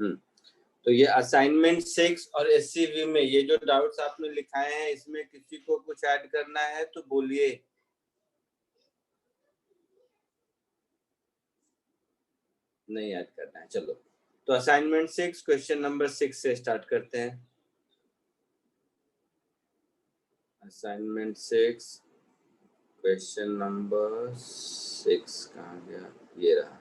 तो ये असाइनमेंट 6 और एससीवी में ये जो डाउट्स आपने लिखाए हैं, इसमें किसी को कुछ ऐड करना है तो बोलिए। नहीं ऐड करना है, चलो। तो असाइनमेंट 6 क्वेश्चन नंबर 6 से स्टार्ट करते हैं। असाइनमेंट 6 क्वेश्चन नंबर 6 कहाँ गया, ये रहा।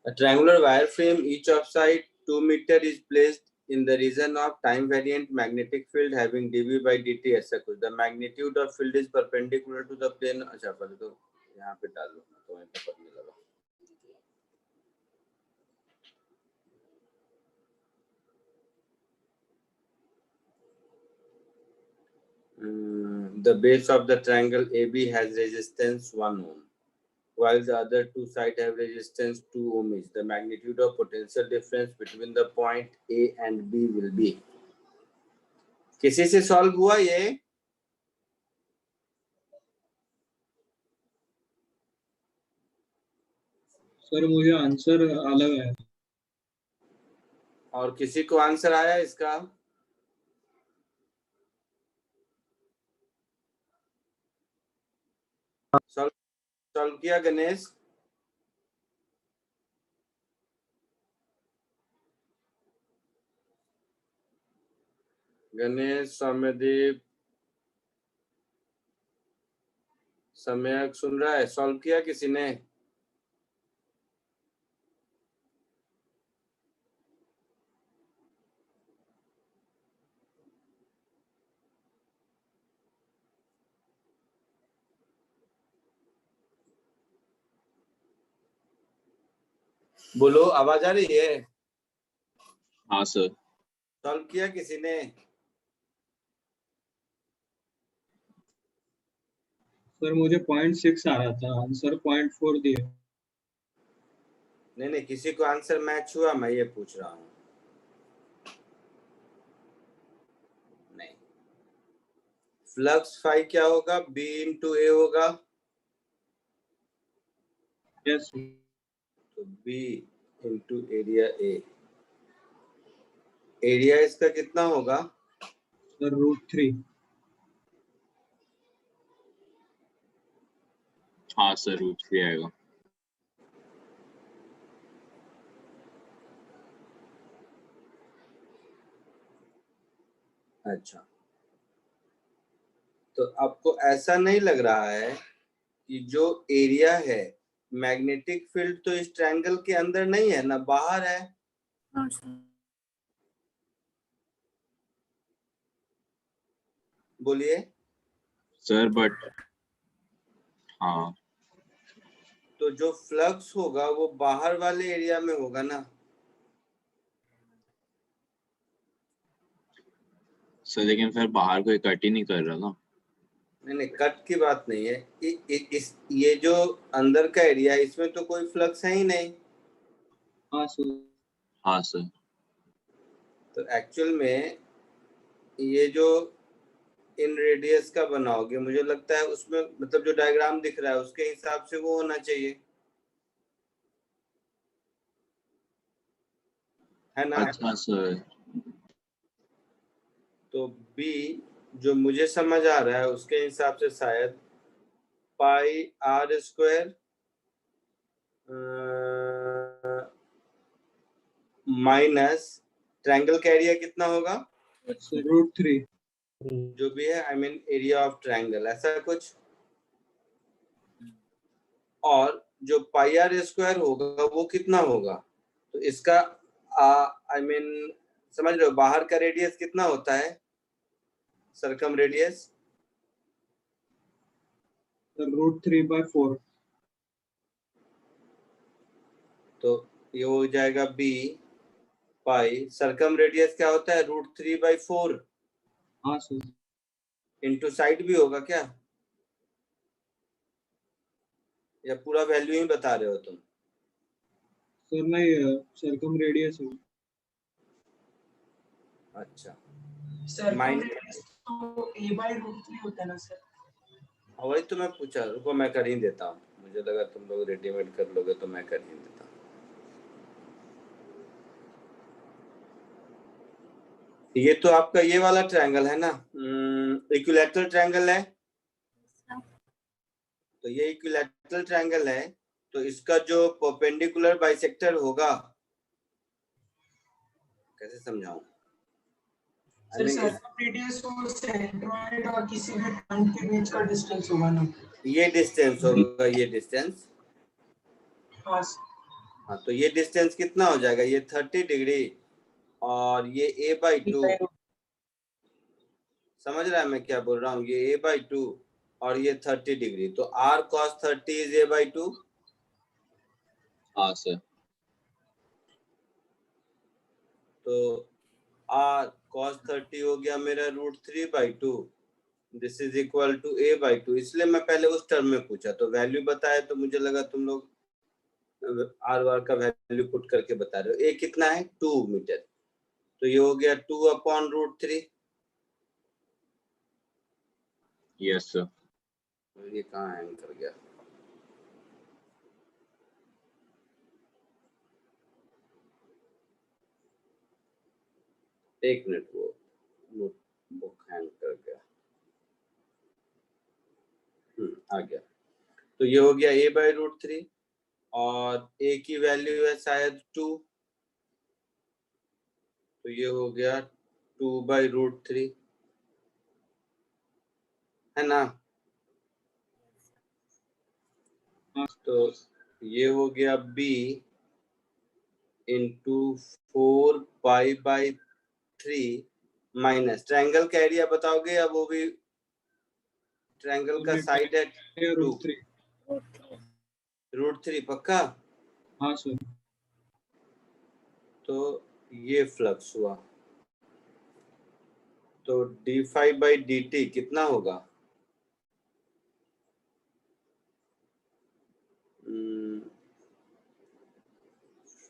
A triangular wire frame, each of side 2 meter, is placed in the region of time variant magnetic field having dV by dt ऐसा कुछ। The magnitude of field is perpendicular to the plane। अच्छा पहले तो यहाँ पे डाल लो तो वहीं पे पढ़ने लगा। The base of the triangle AB has resistance 1 ohm, while the other two sides have resistance 2 ohm each. The magnitude of potential difference between the point A and B will be। किसी से solve हुआ ये? Sir मुझे answer अलग है। और किसी को आंसर आया इसका? सॉल्व किया गणेश? गणेश, सौम्यदीप, सम्यक सुन रहा है? सॉल्व किया किसी ने? बोलो, आवाज आ रही है? हाँ सर। सॉल्व किया किसी ने? सर मुझे 0.6 आ रहा था, आंसर 0.4 दिया। नहीं, किसी को आंसर मैच हुआ, मैं ये पूछ रहा हूँ। नहीं। फ्लक्स फाई क्या होगा? B इंटू ए होगा। यस। तो B into area A. Area इसका कितना होगा? सर √3। हाँ सर, √3 आएगा। अच्छा, तो आपको ऐसा नहीं लग रहा है कि जो एरिया है, मैग्नेटिक फील्ड तो इस ट्रायंगल के अंदर नहीं है ना, बाहर है? हाँ सर। बोलिए सर बट हाँ, तो जो फ्लक्स होगा वो बाहर वाले एरिया में होगा ना? सर लेकिन फिर बाहर कोई कट ही नहीं कर रहा ना। नहीं, कट की बात नहीं है। ये जो अंदर का एरिया, इसमें तो कोई फ्लक्स है ही नहीं। हाँ सर। हाँ सर। तो एक्चुअल में ये जो इन रेडियस का बनाओगे, मुझे लगता है उसमें मतलब जो डायग्राम दिख रहा है उसके हिसाब से वो होना चाहिए, है ना? अच्छा सर। तो B जो मुझे समझ आ रहा है उसके हिसाब से शायद पाई r स्क्वायर माइनस ट्रायंगल का एरिया कितना होगा? √3। जो भी है, I mean area of triangle, ऐसा कुछ। और जो पाई r स्क्वायर होगा वो कितना होगा? तो इसका आई मीन समझ रहे हो, बाहर का रेडियस कितना होता है, सरकम रेडियस? √3/4। तो ये हो जाएगा B पाई, सरकम रेडियस क्या होता है? √3/4। हाँ सर। इंटू साइड भी होगा क्या, या पूरा वैल्यू ही बता रहे हो तुम? सर नहीं, सरकम रेडियस है। अच्छा, सर माइनस तो a/√3 होता है ना सर? और वही तो मैं पूछा, रुको मैं कर ही देता हूँ, मुझे लगा तुम लोग रेडीमेड कर लोगे तो मैं कर ही देता हूँ। ये तो आपका ये वाला ट्रायंगल है ना, इक्विलैटरल ट्रायंगल है, तो ये इक्विलैटरल ट्रायंगल है, तो इसका जो परपेंडिकुलर बाइसेक्टर होगा, कैसे समझाऊं? सर रेडियस और सेंट्रोइड और किसी भी पॉइंट के बीच का डिस्टेंस होगा ना? ये डिस्टेंस होगा, ये डिस्टेंस। हाँ हाँ, तो ये डिस्टेंस कितना हो जाएगा? ये 30 डिग्री और ये a/2, समझ रहा है मैं क्या बोल रहा हूँ? ये a/2 और ये 30 डिग्री, तो r cos 30 इज a/2। हाँ सर। तो r cos 30 हो गया मेरा √3/2, this is equal to a/2। इसलिए मैं पहले उस टर्म में पूछा, तो वैल्यू बताया तो मुझे लगा तुम लोग आर वार का वैल्यू पुट करके बता रहे हो। a कितना है? 2 मीटर, तो ये हो गया 2/√3। Yes sir. ये कहाँ हैंग कर गया? एक मिनट, वो नोटबुक हैंग कर गया। आ गया। तो ये हो गया a/√3 और a की वैल्यू है शायद 2, तो ये हो गया 2/√3, है ना? तो ये हो गया b इंटू 4π/3 माइनस ट्रायंगल का एरिया बताओगे, या वो भी ट्रायंगल का साइड है 2? √3 पक्का? हाँ सर। तो ये फ्लक्स हुआ, तो d5/dt कितना होगा?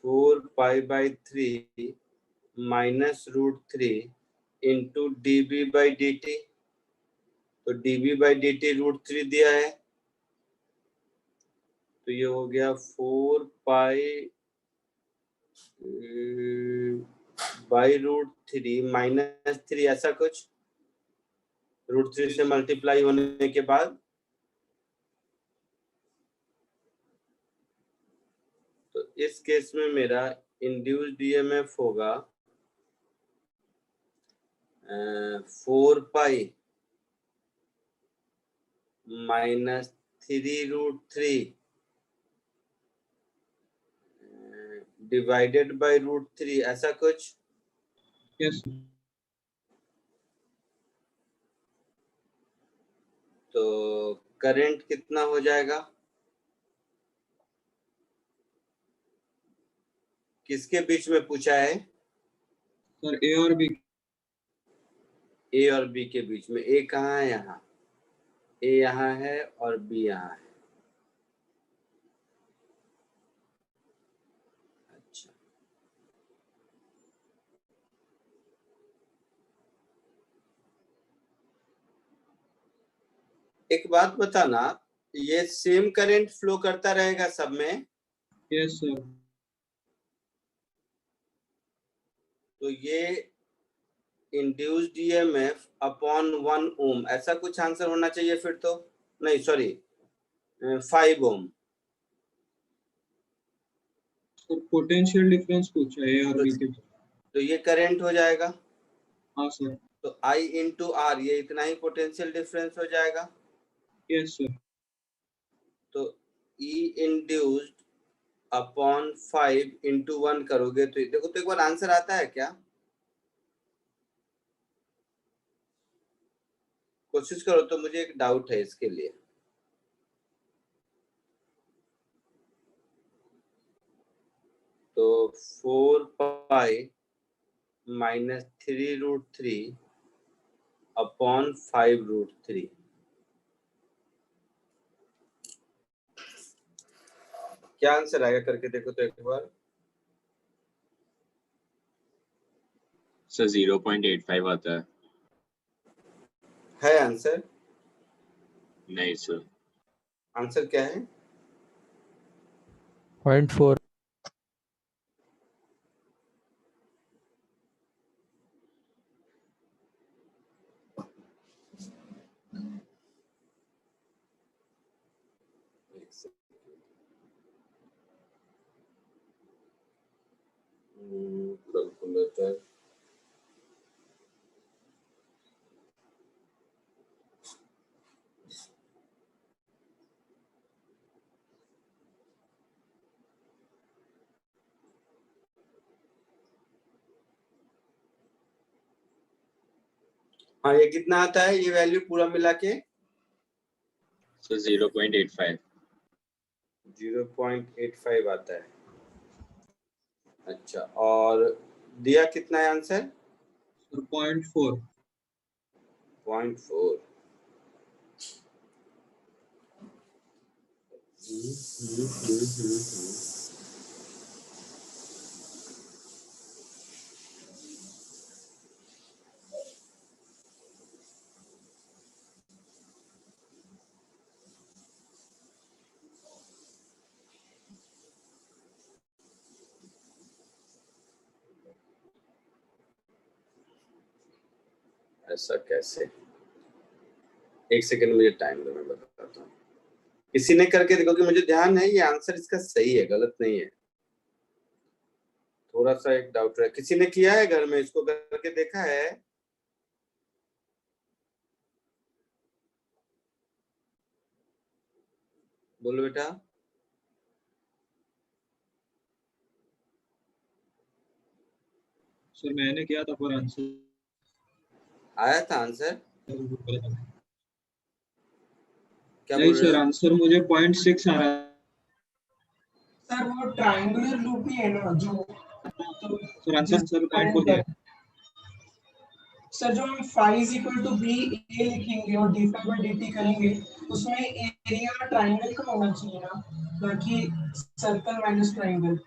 4π/3 माइनस √3 इंटू dB/dt, तो dB/dt √3 दिया है, तो ये हो गया 4π/√3 माइनस 3, ऐसा कुछ, √3 से मल्टीप्लाई होने के बाद। तो इस केस में मेरा इंड्यूस्ड ईएमएफ होगा 4π माइनस 3√3 डिवाइडेड बाय √3, ऐसा कुछ। यस। तो करंट कितना हो जाएगा? किसके बीच में पूछा है? सर ए और बी। ए और बी के बीच में। ए कहाँ है? यहाँ। ए यहाँ है और बी यहाँ है। अच्छा, एक बात बताना, ये सेम करंट फ्लो करता रहेगा सब में? Yes sir. तो ये इंड्यूस्ड ईएमएफ अपॉन 1 ओम, ऐसा कुछ आंसर होना चाहिए फिर तो। नहीं सॉरी, 5 ओम। तो पोटेंशियल डिफरेंस पूछा है ए और बी के बीच। तो ये करंट हो जाएगा। हाँ सर। तो I इंटू आर, ये इतना ही पोटेंशियल डिफरेंस हो जाएगा। Yes sir. तो E इंड्यूस्ड अपॉन 5 इंटू 1 करोगे तो देखो, तो एक बार आंसर आता है क्या? कोशिश करो, तो मुझे एक डाउट है इसके लिए। तो 4π माइनस 3√3 अपॉन 5√3, क्या आंसर आएगा करके देखो तो एक बार। सर 0.85 आता है। है आंसर? नहीं सर। आंसर क्या है? 0.4। कैलकुलेटर। हाँ, ये कितना आता है ये वैल्यू पूरा मिला के? सर 0.85। 0.85 आता है। अच्छा, और दिया कितना है आंसर? 0.4। 0.4। ऐसा कैसे? एक सेकंड मुझे टाइम दो, मैं बताता हूँ। किसी ने करके देखो कि मुझे ध्यान है ये आंसर इसका सही है, गलत नहीं है। थोड़ा सा एक डाउट है, किसी ने किया है घर में इसको करके देखा है? बोलो बेटा। सर मैंने किया था पर आंसर आया था आंसर? क्या नहीं बोल रहे सर, हो? आंसर मुझे 0.6 आ रहा है। सर वो ट्रायंगुलर लूप ही है ना जो, तो सर आंसर 0.4 दिया है। सर जो हम phi is equal to b a लिखेंगे और d phi by dt करेंगे, उसमें एरिया ट्रायंगल का होना चाहिए ना कि सर्कल माइनस ट्रायंगल।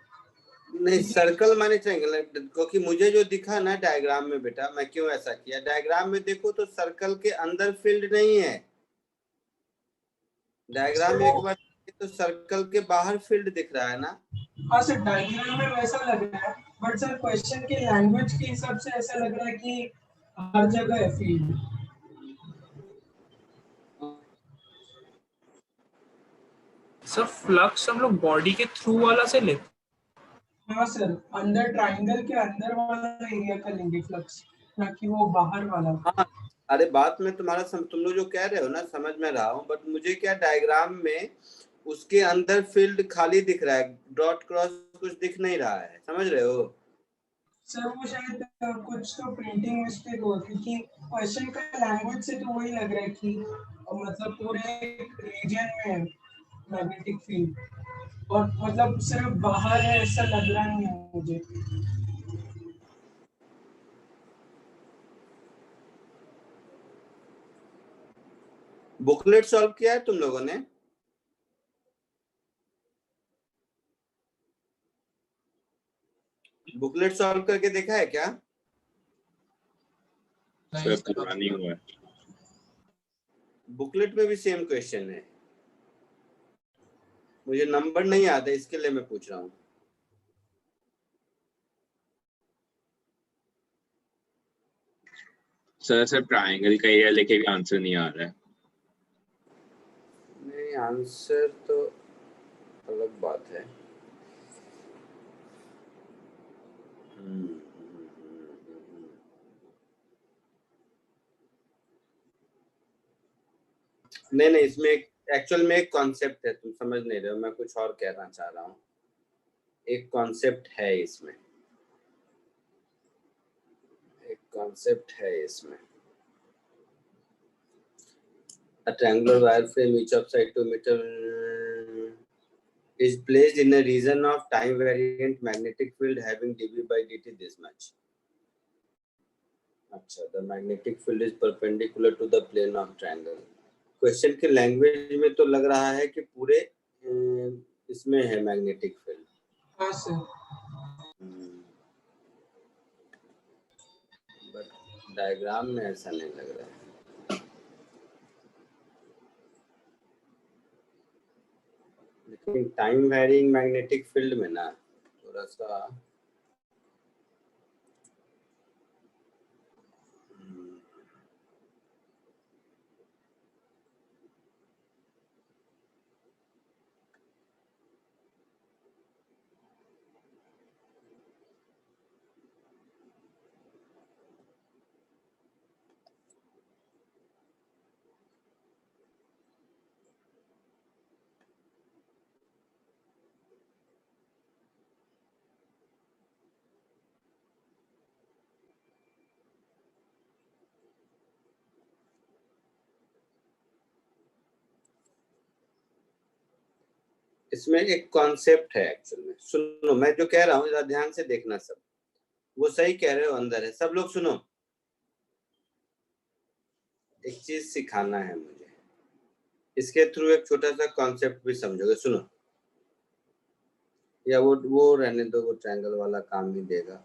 नहीं, सर्कल माने ट्रायंगल, क्योंकि मुझे जो दिखा ना डायग्राम में बेटा, मैं क्यों ऐसा किया, डायग्राम में देखो तो सर्कल के अंदर फील्ड नहीं है। डायग्राम में एक बार तो सर्कल के बाहर फील्ड दिख रहा है ना। हाँ सर, डायग्राम में वैसा लग रहा है, बट सर क्वेश्चन के लैंग्वेज के हिसाब से ऐसा लग रहा है कि हर जगह है फील्ड। सर फ्लक्स हम लोग बॉडी के थ्रू वाला से लेते? हाँ सर, अंदर ट्रायंगल के अंदर वाला एरिया का लेंगे फ्लक्स, ना कि वो बाहर वाला। हाँ, अरे बात में तुम्हारा तुम लोग जो कह रहे हो ना समझ में रहा हूँ, बट मुझे क्या डायग्राम में उसके अंदर फील्ड खाली दिख रहा है, डॉट क्रॉस कुछ दिख नहीं रहा है, समझ रहे हो? सर वो शायद कुछ तो प्रिंटिंग मिस्टेक हुआ, क्योंकि क्वेश्चन का लैंग्वेज से तो वही लग रहा है कि मतलब पूरे रीजन में मैग्नेटिक फील्ड, और मतलब सिर्फ बाहर है ऐसा लग रहा नहीं है मुझे। बुकलेट सॉल्व किया है तुम लोगों ने? बुकलेट सॉल्व करके देखा है क्या? सर पूरा नहीं हुआ है। बुकलेट में भी सेम क्वेश्चन है, मुझे नंबर नहीं आता इसके लिए मैं पूछ रहा हूँ। सर ट्रायंगल का एरिया लेके भी आंसर नहीं आ रहा है। नहीं, आंसर तो अलग बात है। नहीं, इसमें एक एक्चुअल में एक कॉन्सेप्ट है, तुम समझ नहीं रहे हो, मैं कुछ और कहना चाह रहा हूँ। एक कॉन्सेप्ट है इसमें, एक कॉन्सेप्ट है इसमें। A triangular wire frame each of side 2 meter is placed in a region of time variant magnetic field having dB by dt this much. अच्छा, the magnetic field is perpendicular to the plane of triangle. Question के language में तो लग रहा है कि पूरे इसमें है मैग्नेटिक फील्ड। हाँ सर, बट डायग्राम में ऐसा नहीं लग रहा है। टाइम वेरिंग मैग्नेटिक फील्ड में ना थोड़ा सा इसमें एक कॉन्सेप्ट है एक्चुअल में। सुनो, मैं जो कह रहा हूँ जरा ध्यान से देखना सब। वो सही कह रहे हो, अंदर है। सब लोग सुनो, एक चीज सिखाना है मुझे, इसके थ्रू एक छोटा सा कॉन्सेप्ट भी समझोगे। सुनो, या वो रहने दो, वो ट्रायंगल वाला काम नहीं देगा।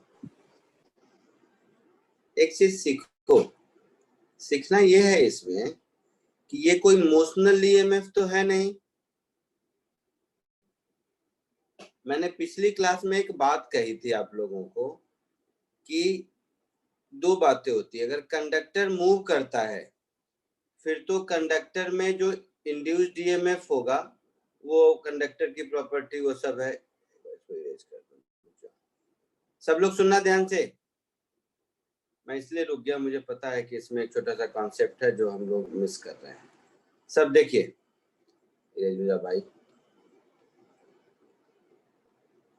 एक चीज सीखो, सीखना ये है इसमें कि ये कोई मोशनल ईएमएफ तो है नहीं। मैंने पिछली क्लास में एक बात कही थी आप लोगों को कि दो बातें होती है। अगर कंडक्टर मूव करता है फिर तो कंडक्टर में जो इंड्यूस्ड ईएमएफ होगा वो कंडक्टर की प्रॉपर्टी वो सब है। सब लोग सुनना ध्यान से। मैं इसलिए रुक गया, मुझे पता है कि इसमें एक छोटा सा कॉन्सेप्ट है जो हम लोग मिस कर रहे हैं। सब देखिए भाई,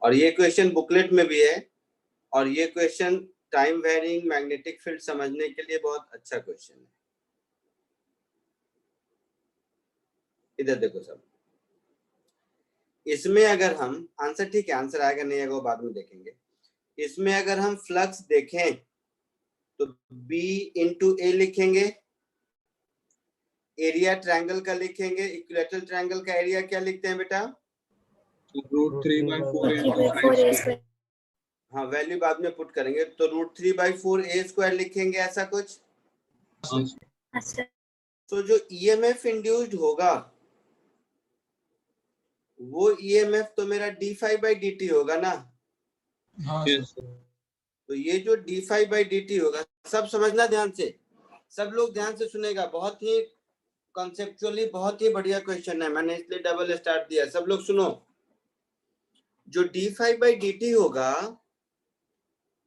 और ये क्वेश्चन बुकलेट में भी है, और ये question time varying magnetic field समझने के लिए बहुत अच्छा क्वेश्चन है। इधर देखो सब, इसमें अगर हम आंसर, ठीक है आंसर आएगा नहीं आएगा वो बाद में देखेंगे। इसमें अगर हम फ्लक्स देखें तो B इंटू ए लिखेंगे, एरिया ट्रायंगल का लिखेंगे। इक्विलैटरल ट्रायंगल का एरिया क्या लिखते हैं बेटा? √3/4a²। हाँ, वैल्यू बाद में पुट करेंगे तो √3/4a² लिखेंगे, ऐसा कुछ। तो जो ईएमएफ इंड्यूस्ड होगा वो ईएमएफ तो मेरा d∅/dt होगा ना। हाँ तो ये जो d∅/dt होगा, सब समझना ध्यान से, सब लोग ध्यान से सुनेगा। बहुत ही कॉन्सेप्चुअली बहुत ही बढ़िया क्वेश्चन है, मैंने इसलिए डबल स्टार दिया। सब लोग सुनो, जो d∅/dt होगा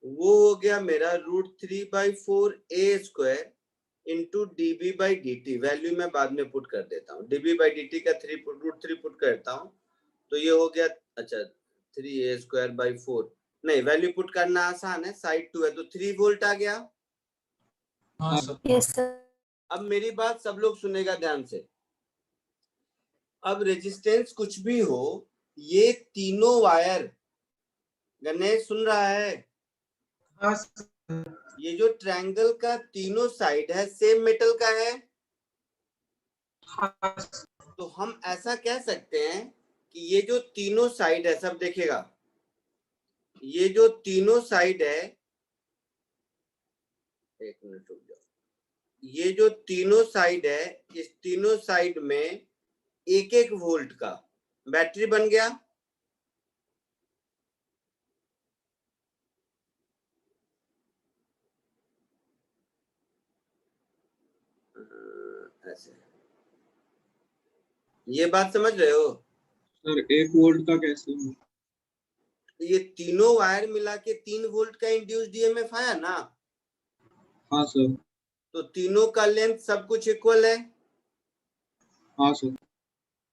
वो हो गया मेरा √3/4a² इंटू dB/dt। वैल्यू मैं बाद में पुट कर देता हूँ, dB/dt का √3 पुट करता हूँ तो ये हो गया, अच्छा 3a²/4। नहीं, वैल्यू पुट करना आसान है, साइड 2 है तो 3 वोल्ट आ गया। हाँ सर। अब मेरी बात सब लोग सुनेगा ध्यान से। अब रेजिस्टेंस कुछ भी हो, ये तीनों वायर, गणेश सुन रहा है? हाँ ये जो ट्रायंगल का तीनों साइड है सेम मेटल का है। तो हम ऐसा कह सकते हैं कि ये जो तीनों साइड है, सब देखेगा, ये जो तीनों साइड है, एक मिनट रुक जाओ, ये जो तीनों साइड है, इस तीनों साइड में एक एक वोल्ट का बैटरी बन गया। ऐसे, ये बात समझ रहे हो? सर 1 वोल्ट का कैसे? ये तीनों वायर मिला के 3 वोल्ट का इंड्यूस्ड ईएमएफ आया ना। हाँ सर। तो तीनों का लेंथ सब कुछ इक्वल है। हाँ सर।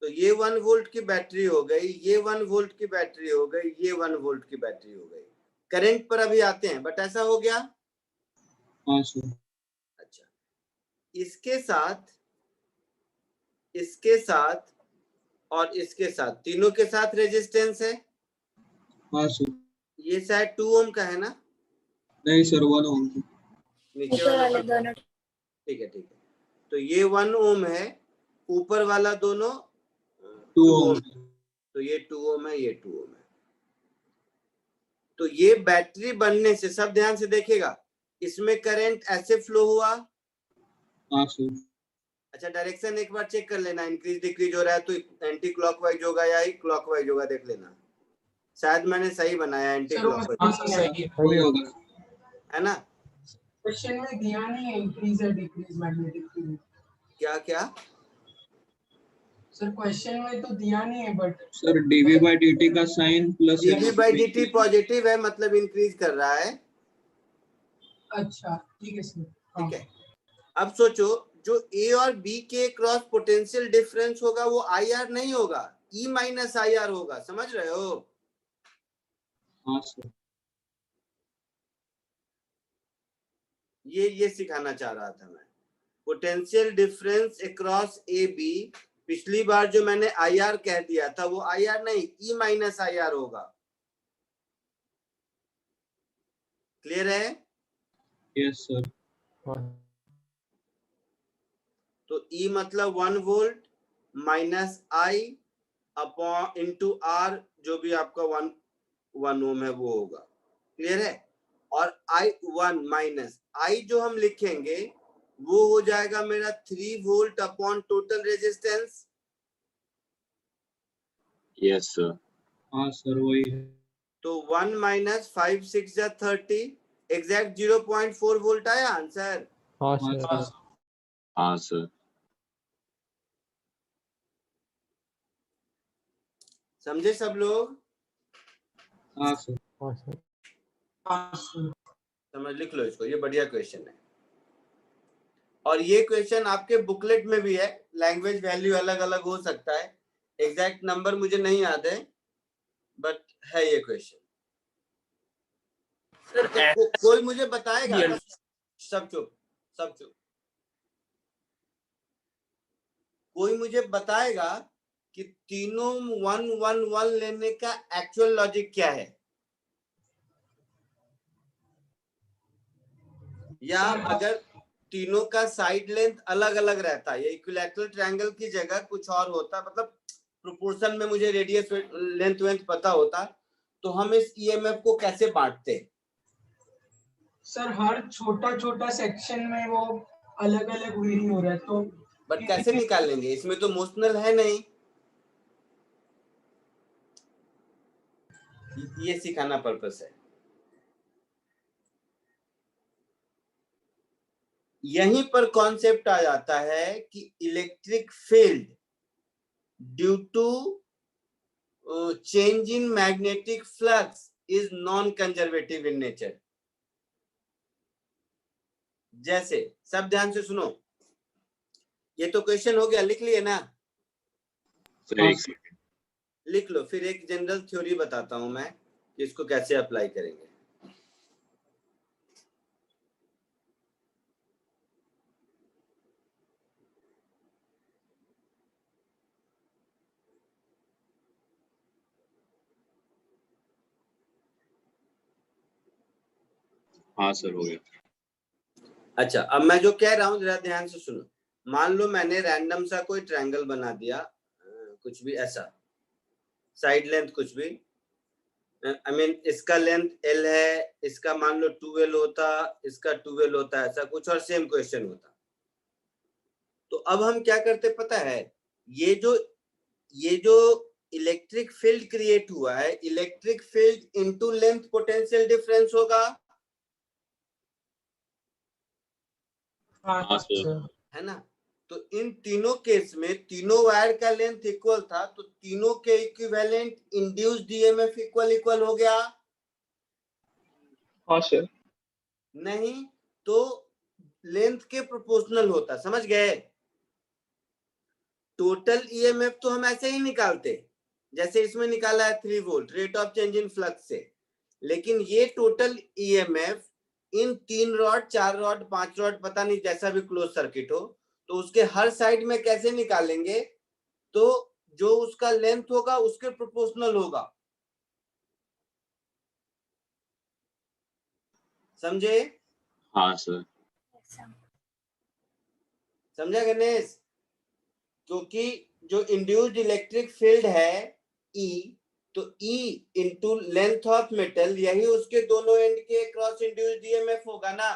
तो ये 1 वोल्ट की बैटरी हो गई, ये 1 वोल्ट की बैटरी हो गई, ये 1 वोल्ट की बैटरी हो गई। करंट पर अभी आते हैं, बट ऐसा हो गया। हाँ सर। अच्छा, इसके साथ, इसके साथ और इसके साथ, तीनों के साथ रेजिस्टेंस है। हाँ सर। ये शायद 2 ओम का है ना? नहीं सर, 1 ओम की। नीचे वाले दोनों, ठीक है ठीक है। तो ये 1 ओम है, ऊपर वाला दोनों 2 ओम। तो ये 2 ओम है, ये 2 ओम है। तो ये बैटरी बनने से, सब ध्यान से देखेगा, इसमें करंट ऐसे फ्लो हुआ। हाँ सर। अच्छा, डायरेक्शन एक बार चेक कर लेना, इंक्रीज डिक्रीज हो रहा है तो एंटी क्लॉकवाइज होगा या क्लॉकवाइज होगा, देख लेना। शायद मैंने सही बनाया, एंटी सर वो क्लॉकवाइज, हाँ सर सही है। वही होगा। है ना? क्वेश्चन में दिया नहीं है इंक्रीज या डिक्रीज मैग्नेटिक फील्ड। क्या क्या? सर क्वेश्चन में तो दिया नहीं है, बट सर dv/dt का साइन प्लस dv/dt पॉजिटिव है, मतलब इंक्रीज कर रहा है। अच्छा ठीक है सर। हाँ। ठीक है, अब सोचो, जो ए और बी के क्रॉस पोटेंशियल डिफरेंस होगा वो आई आर नहीं होगा, ई माइनस आई आर होगा, समझ रहे हो? हाँ सर। ये सिखाना चाह रहा था मैं। Potential difference across A B, पिछली बार जो मैंने आई आर कह दिया था वो आई आर नहीं, ई माइनस आई आर होगा। क्लियर है? Yes sir. तो ई मतलब 1 volt minus I upon into R, जो भी आपका 1 ओम है वो होगा। क्लियर है? और I1 माइनस आई जो हम लिखेंगे वो हो जाएगा मेरा 3 volt upon total resistance. Yes sir. हाँ सर वही है। तो 1 माइनस 5 6 जा 30, एग्जैक्ट 0.4 वोल्ट आया आंसर। हाँ सर। हाँ सर। समझे सब लोग? हाँ सर। हाँ सर। समझ, लिख लो इसको, ये बढ़िया क्वेश्चन है। और ये क्वेश्चन आपके बुकलेट में भी है, लैंग्वेज वैल्यू अलग अलग हो सकता है, एग्जैक्ट नंबर मुझे नहीं याद है, बट है ये क्वेश्चन। सर कोई मुझे बताएगा? Real. सब चुप, सब चुप। कोई मुझे बताएगा कि तीनों 1 1 1 लेने का एक्चुअल लॉजिक क्या है? या अगर तीनों का साइड लेंथ अलग अलग रहता है, ये इक्विलैटरल ट्रायंगल की जगह कुछ और होता, मतलब प्रोपोर्शन में मुझे रेडियस लेंथ वेंथ पता होता, तो हम इस ईएमएफ को कैसे बांटते? सर हर छोटा छोटा सेक्शन में वो अलग अलग वेरी हो रहा है, तो बट कैसे निकाल लेंगे? इसमें तो मोशनल है नहीं। ये सिखाना पर्पस है। यहीं पर कॉन्सेप्ट आ जाता है कि electric field due to change in magnetic flux is non conservative in nature. जैसे, सब ध्यान से सुनो, ये तो क्वेश्चन हो गया, लिख लिए ना? सर एक सेकंड। लिख लो, फिर एक जनरल थ्योरी बताता हूं मैं कि इसको कैसे अप्लाई करेंगे। हाँ सर हो गया। अच्छा, अब मैं जो कह रहा हूं जरा ध्यान से सुनो। मान लो मैंने रैंडम सा कोई ट्रायंगल बना दिया, कुछ भी ऐसा, साइड लेंथ कुछ भी, आई मीन इसका लेंथ L है, इसका मान लो 12 होता, इसका 12 होता, ऐसा कुछ, और सेम क्वेश्चन होता। तो अब हम क्या करते पता है? ये जो इलेक्ट्रिक फील्ड क्रिएट हुआ है, electric field into length potential difference होगा, हाँ सर। है ना? तो इन तीनों केस में तीनों वायर का लेंथ इक्वल था, तो तीनों के इक्विवेलेंट इंड्यूस्ड ईएमएफ इक्वल हो गया। हाँ सर। नहीं तो लेंथ के प्रोपोर्शनल होता, समझ गए? टोटल ईएमएफ तो हम ऐसे ही निकालते, जैसे इसमें निकाला है 3 volt rate of change in flux से, लेकिन ये total EMF in 3 rod 4 rod 5 rod, पता नहीं जैसा भी क्लोज सर्किट हो, तो उसके हर साइड में कैसे निकालेंगे? तो जो उसका लेंथ होगा उसके प्रोपोर्शनल होगा। समझे? हाँ सर। समझा गणेश? क्योंकि जो इंड्यूस्ड इलेक्ट्रिक फील्ड है E, तो E into length of metal, यही उसके दोनों एंड के क्रॉस इंड्यूस्ड ईएमएफ होगा ना?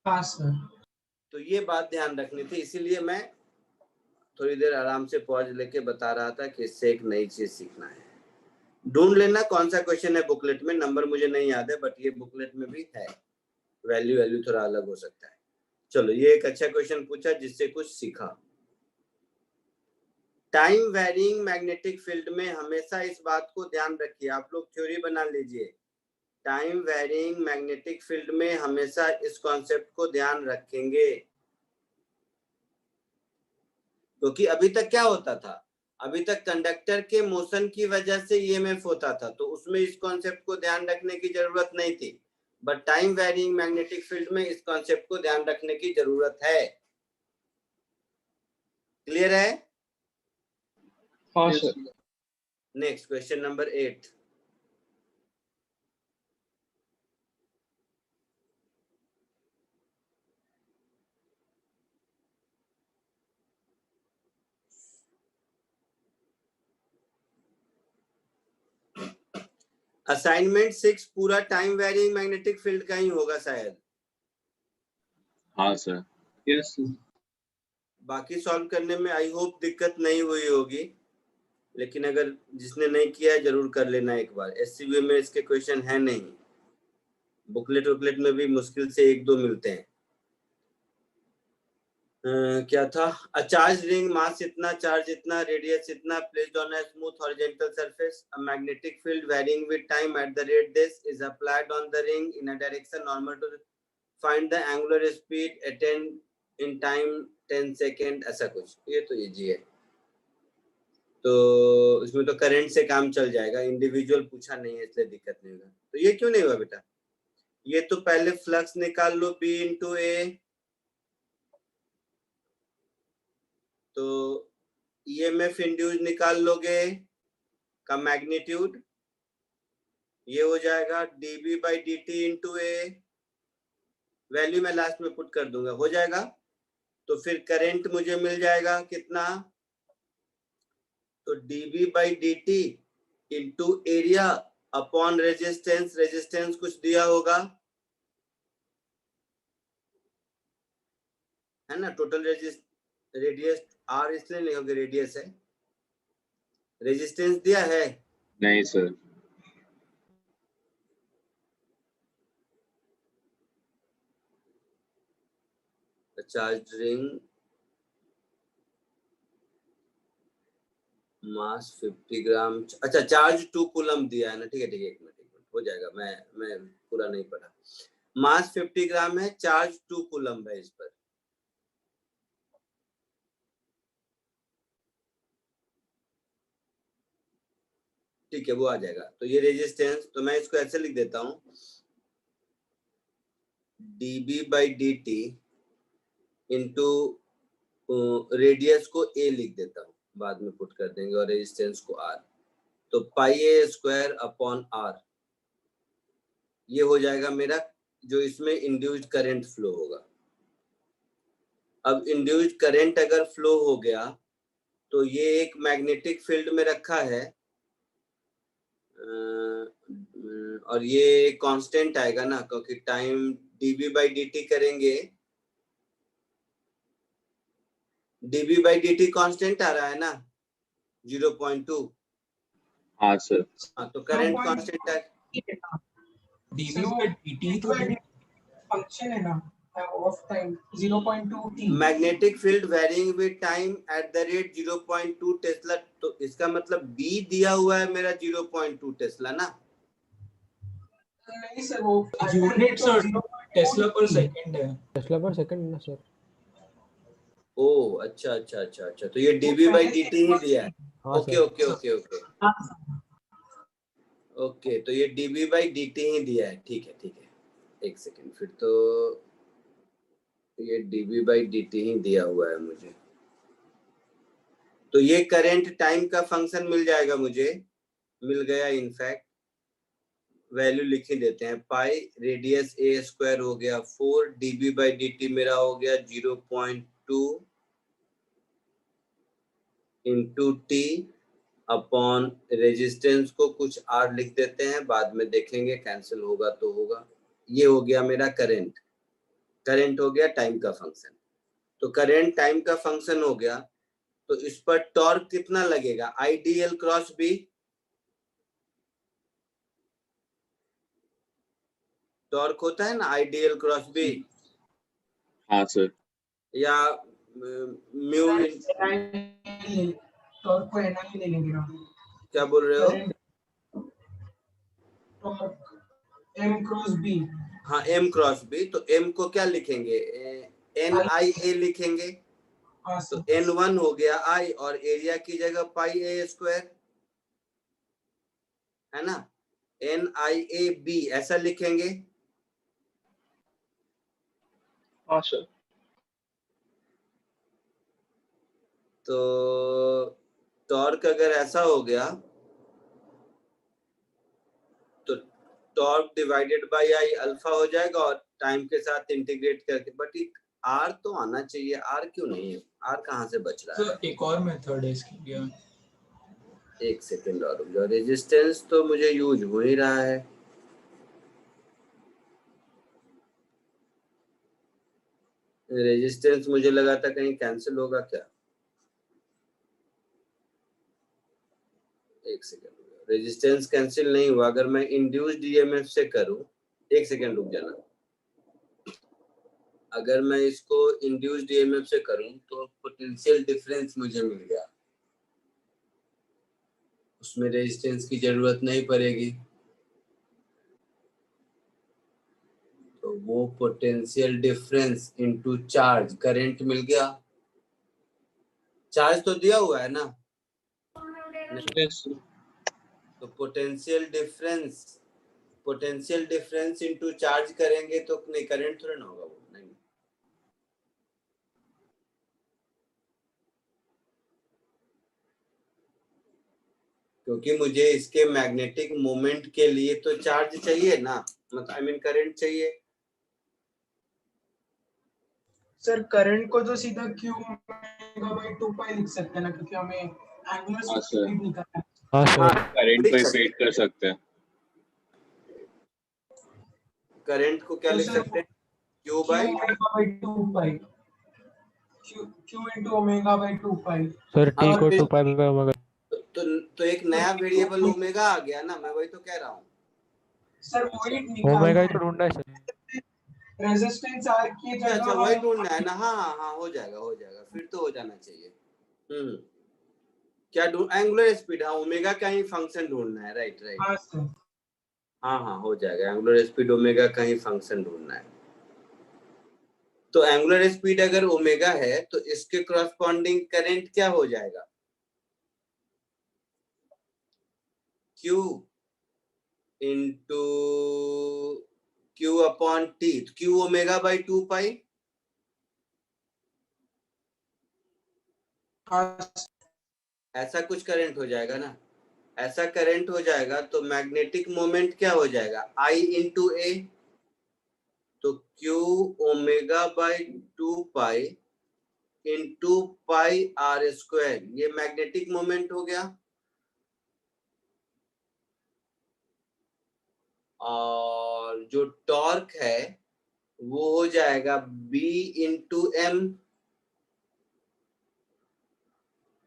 हाँ सर। तो ये बात ध्यान रखनी थी, इसीलिए मैं थोड़ी देर आराम से पॉज लेके बता रहा था कि इससे एक नई चीज सीखना है। ढूंढ लेना कौन सा क्वेश्चन है बुकलेट में, नंबर मुझे नहीं याद है, बट ये बुकलेट में भी है। वैल्यू थोड़ा अलग हो सकता है। चलो, ये एक अच्छा क्वेश्चन पूछा जिससे कुछ सीखा। टाइम वेरिंग मैग्नेटिक फील्ड में हमेशा इस बात को ध्यान रखिए, आप लोग थ्योरी बना लीजिए। टाइम वेरिंग मैग्नेटिक फील्ड में हमेशा इस कॉन्सेप्ट को ध्यान रखेंगे, क्योंकि अभी तक क्या होता था, अभी तक कंडक्टर के मोशन की वजह से ईएमएफ होता था, तो उसमें इस कॉन्सेप्ट को ध्यान रखने की जरूरत नहीं थी। But time varying magnetic field में इस कॉन्सेप्ट को ध्यान रखने की जरूरत है। क्लियर है? हाँ sir. Next question number 8। Assignment 6 पूरा टाइम वेरिंग मैग्नेटिक फील्ड का ही होगा शायद। हाँ सर। Yes sir. बाकी सॉल्व करने में आई होप दिक्कत नहीं हुई होगी, लेकिन अगर जिसने नहीं किया है जरूर कर लेना एक बार। एससीबी में इसके क्वेश्चन है नहीं, बुकलेट में भी मुश्किल से 1-2 मिलते हैं। क्या था? अ चार्ज रिंग, मास इतना, चार्ज इतना, रेडियस इतना, placed on a smooth horizontal surface, a magnetic field varying with time at the rate this is applied on the ring in a direction normal to find the angular speed attained in time 10 second, ऐसा कुछ। ये तो easy है, तो इसमें तो current से काम चल जाएगा, इंडिविजुअल पूछा नहीं है इसलिए दिक्कत नहीं होगा। तो ये क्यों नहीं हुआ बेटा? ये तो पहले फ्लक्स निकाल लो B इंटू ए, तो ईएमएफ इंड्यूस निकाल लोगे का मैग्नीट्यूड, ये हो जाएगा dB by dt into A, value मैं लास्ट में पुट कर दूंगा, हो जाएगा। तो फिर करंट मुझे मिल जाएगा कितना, तो dB by dt into area upon resistance, resistance कुछ दिया होगा, है ना। टोटल रेडियस आर इसलिए नहीं होगी, रेडियस है, रेजिस्टेंस दिया है। नहीं सर। चार्ज रिंग, मास 50 ग्राम, अच्छा चार्ज 2 कूलम दिया है ना, ठीक है एक मिनट हो जाएगा, मैं पूरा नहीं पढ़ा। मास 50 ग्राम है, चार्ज 2 कूलम है इस पर। ठीक है, वो आ जाएगा। तो ये रेजिस्टेंस, तो मैं इसको ऐसे लिख देता हूँ, dB by dt into radius को a लिख देता हूँ, बाद में पुट कर देंगे, और रेजिस्टेंस को r, तो पाई a स्क्वायर अपॉन r, ये हो जाएगा मेरा जो इसमें इंड्यूस्ड करंट फ्लो होगा। अब इंड्यूस्ड करंट अगर फ्लो हो गया तो ये एक मैग्नेटिक फील्ड में रखा है, और ये कांस्टेंट आएगा ना, क्योंकि टाइम dB बाई dt करेंगे, dB बाई dt कांस्टेंट आ रहा है ना 0.2। हाँ सर। हाँ, तो करंट कांस्टेंट है, dB by dt तो फंक्शन है ना of time 0.2 t। Magnetic field varying with time at the rate 0.2 tesla, तो इसका मतलब B दिया हुआ है मेरा 0.2 टेस्ला ना। नहीं सर, वो यूनिट सर टेस्ला पर सेकंड है, टेस्ला पर सेकंड ना सर। ओ अच्छा, तो ये dB बाई dt ही दिया है। हाँ okay sir. Okay okay okay okay, तो ये dB बाई dt ही दिया है, ठीक है एक सेकंड, फिर तो ये dB बाई dt ही दिया हुआ है मुझे, तो ये करंट टाइम का फंक्शन मिल जाएगा, मुझे मिल गया। इनफैक्ट वैल्यू लिख ही देते हैं, पाई रेडियस a स्क्वायर हो गया 4, dB बाई dt मेरा हो गया 0.2 इंटू t अपॉन रेजिस्टेंस को कुछ r लिख देते हैं, बाद में देखेंगे कैंसिल होगा तो होगा। ये हो गया मेरा करंट हो गया टाइम का फंक्शन। तो करंट टाइम का फंक्शन हो गया, तो इस पर टॉर्क कितना लगेगा, आईडीएल क्रॉस बी। टॉर्क होता है ना आईडीएल क्रॉस बी, हाँ सर। या म्यू। टॉर्क को एनआई ले लेंगे हम। क्या बोल रहे हो? Torque M cross B. हाँ एम क्रॉस बी, तो एम को क्या लिखेंगे, एन आई ए लिखेंगे। हाँ तो सर। N1 हो गया आई, और एरिया की जगह पाई ए स्क्वायर, है ना, NIAB ऐसा लिखेंगे। हाँ सर। तो टॉर्क अगर ऐसा हो गया तो torque divided by I alpha हो जाएगा, और टाइम के साथ इंटीग्रेट करके, बट आर तो आना चाहिए, आर क्यों नहीं है, आर कहाँ से बच रहा है? तो एक और मेथड है इसके लिए। एक सेकेंड और रुक जाओ, रेजिस्टेंस तो मुझे यूज हो ही रहा है। रेजिस्टेंस मुझे लगा था कहीं कैंसिल होगा क्या। एक सेकेंड, रेजिस्टेंस कैंसिल नहीं हुआ। अगर मैं इंड्यूस्ड ईएमएफ से करूं, एक सेकेंड रुक जाना, अगर मैं इसको इंड्यूस्ड ईएमएफ से करूं तो पोटेंशियल डिफरेंस मुझे मिल गया, उसमें रेजिस्टेंस की जरूरत नहीं पड़ेगी। तो वो potential difference into charge current मिल गया। चार्ज तो दिया हुआ है ना, यस सर। तो पोटेंशियल डिफरेंस इनटू चार्ज करेंगे तो नहीं, करंट थोड़ा ना होगा वो, नहीं। क्योंकि मुझे इसके मैग्नेटिक मोमेंट के लिए तो चार्ज चाहिए ना, मतलब आई मीन करंट चाहिए। सर करंट को तो सीधा Q ओमेगा बाई 2 पाई लिख सकते हैं ना, क्योंकि हमें एंगुलर हाँ सर। स्पीड निकालना है। हाँ हाँ सर। करंट लिख को सकते इक्वेट कर सकते हैं। करंट को क्या तो लिख सर सकते हैं, Q Q by, omega by 2 pi, Q into omega by 2 pi. Sir T और को फिर 2 पाई बाय ओमेगा। तो एक नया वेरिएबल ओमेगा आ गया ना, मैं वही तो कह रहा हूँ। सर वही ओमेगा निकालना ही तो ढूंढना है सर। है, रेजिस्टेंस आर की अच्छा अच्छा, जगह वही हम ढूंढना है ना। हाँ हाँ हाँ, हो जाएगा फिर तो हो जाना चाहिए। क्या ढूंढ, एंगुलर स्पीड, हाँ ओमेगा का ही फंक्शन ढूंढना है, राइट राइट। हाँ सर। हाँ हाँ हो जाएगा, एंगुलर स्पीड ओमेगा का ही फंक्शन ढूंढना है। तो एंगुलर स्पीड अगर ओमेगा है तो इसके करस्पॉन्डिंग करंट क्या हो जाएगा, Q into Q upon T, Q omega by 2 पाई। हाँ ऐसा कुछ करंट हो जाएगा ना, ऐसा करंट हो जाएगा तो मैग्नेटिक मोमेंट क्या हो जाएगा, I इंटू ए। तो Q omega by 2 pi into pi R square, ये मैग्नेटिक मोमेंट हो गया। और जो टॉर्क है वो हो जाएगा B इंटू एम,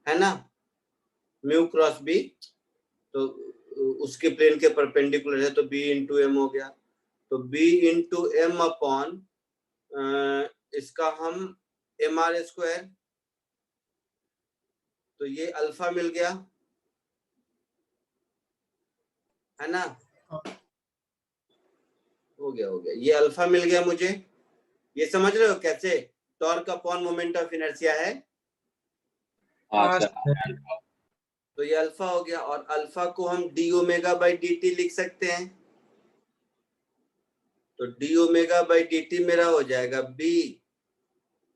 है ना, म्यू क्रॉस बी। तो उसके प्लेन के परपेंडिकुलर है, तो B इंटू एम हो गया। तो B इंटू एम अपॉन इसका हम MR स्क्वायर, तो ये अल्फा मिल गया, है ना, हो गया ये अल्फा मिल गया मुझे। ये समझ रहे हो कैसे torque upon moment of inertia है। हाँ हाँ सर। तो ये अल्फा हो गया, और अल्फा को हम D omega by d T लिख सकते हैं। तो D omega by d T मेरा हो जाएगा बी,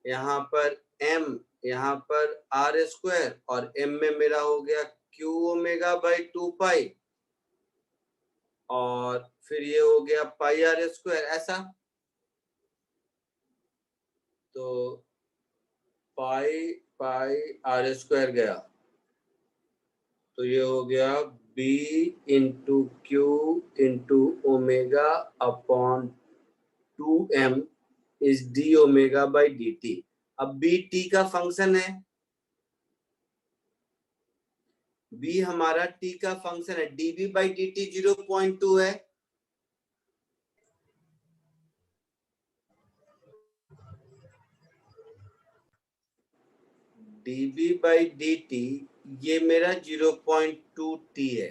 यहाँ पर एम, यहाँ पर आर स्क्वायर, और एम में मेरा हो गया क्यू ओमेगा बाई 2 पाई, और फिर ये हो गया पाई आर स्क्वायर, ऐसा। तो पाई पाई आर स्क्वायर गया, तो ये हो गया B into Q into omega upon 2m is D omega by d T. अब बी टी का फंक्शन है, बी हमारा टी का फंक्शन है, डीबी बाई डी टी 0.2 है, dB बाई डी टी ये मेरा 0.2 t है,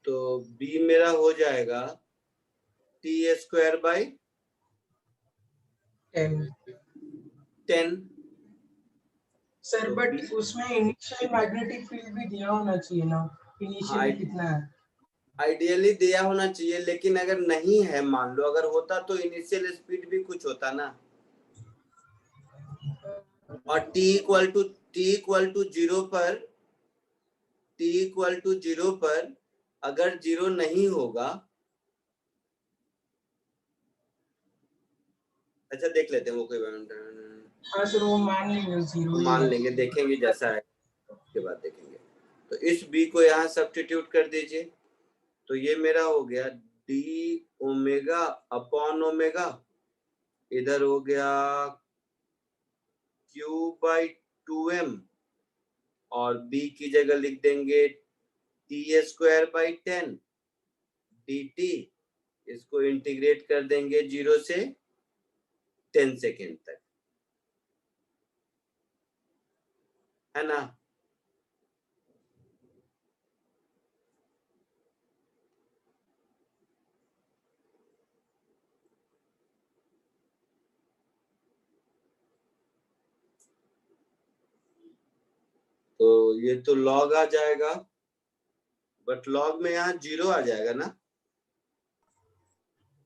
तो B मेरा हो जाएगा T square by 10। Sir but उसमें इनिशियल मैग्नेटिक फील्ड भी दिया होना चाहिए ना, इनिशियली कितना है? आइडियली दिया होना चाहिए, लेकिन अगर नहीं है, मान लो अगर होता तो इनिशियल स्पीड भी कुछ होता ना, और t इक्वल टू 0 पर, t इक्वल टू 0 पर अगर 0 नहीं होगा, अच्छा देख लेते हैं वो कोई हाँ सर वो मान लेंगे, 0 मान लेंगे, देखेंगे जैसा है उसके बाद देखेंगे। तो इस b को यहाँ सब्स्टिट्यूट कर दीजिए, तो ये मेरा हो गया डी ओमेगा अपॉन ओमेगा, इधर हो गया Q बाई 2m, और b की जगह लिख देंगे टी स्क्वायर बाई 10 dt, इसको इंटीग्रेट कर देंगे 0 से 10 सेकेंड तक, है ना। तो ये तो log आ जाएगा, बट log में यहाँ 0 आ जाएगा ना।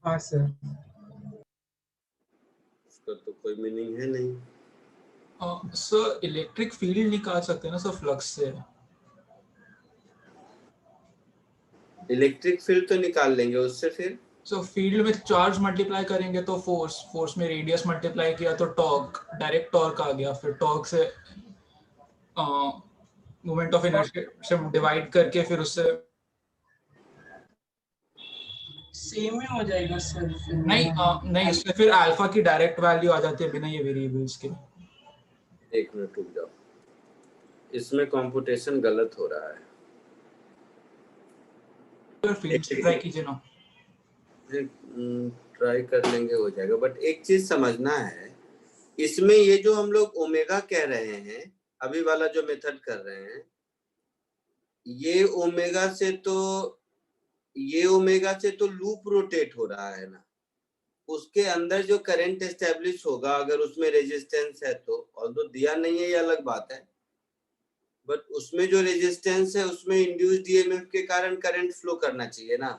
हाँ सर। उसका तो कोई मीनिंग है नहीं। सर इलेक्ट्रिक फील्ड निकाल सकते हैं ना सर फ्लक्स से? इलेक्ट्रिक फील्ड तो निकाल लेंगे उससे, फिर सो फील्ड में चार्ज मल्टीप्लाई करेंगे तो फोर्स में रेडियस मल्टीप्लाई किया तो टॉर्क, डायरेक्ट टॉर्क आ गया, फिर टॉर्क से मोमेंट ऑफ इनर्शिया से डिवाइड करके फिर उससे सेम ही हो जाएगा सर फिर। नहीं इसमें फिर अल्फा की डायरेक्ट वैल्यू आ जाती है बिना ये वेरिएबल्स के। एक मिनट रुक जाओ, इसमें कंप्यूटेशन गलत हो रहा है। फील्ड ट्राई कीजिए ना। ट्राई कर लेंगे, हो जाएगा, बट एक चीज समझना है, इसमें ये जो हम लोग ओमेगा कह रहे हैं, अभी वाला जो मेथड कर रहे हैं, ये ओमेगा से तो लूप रोटेट हो रहा है ना, उसके अंदर जो करंट एस्टेब्लिश होगा अगर उसमें रेजिस्टेंस है तो, और तो दिया नहीं है ये अलग बात है, बट उसमें जो रेजिस्टेंस है उसमें इंड्यूस्ड ईएमएफ के कारण करंट फ्लो करना चाहिए ना।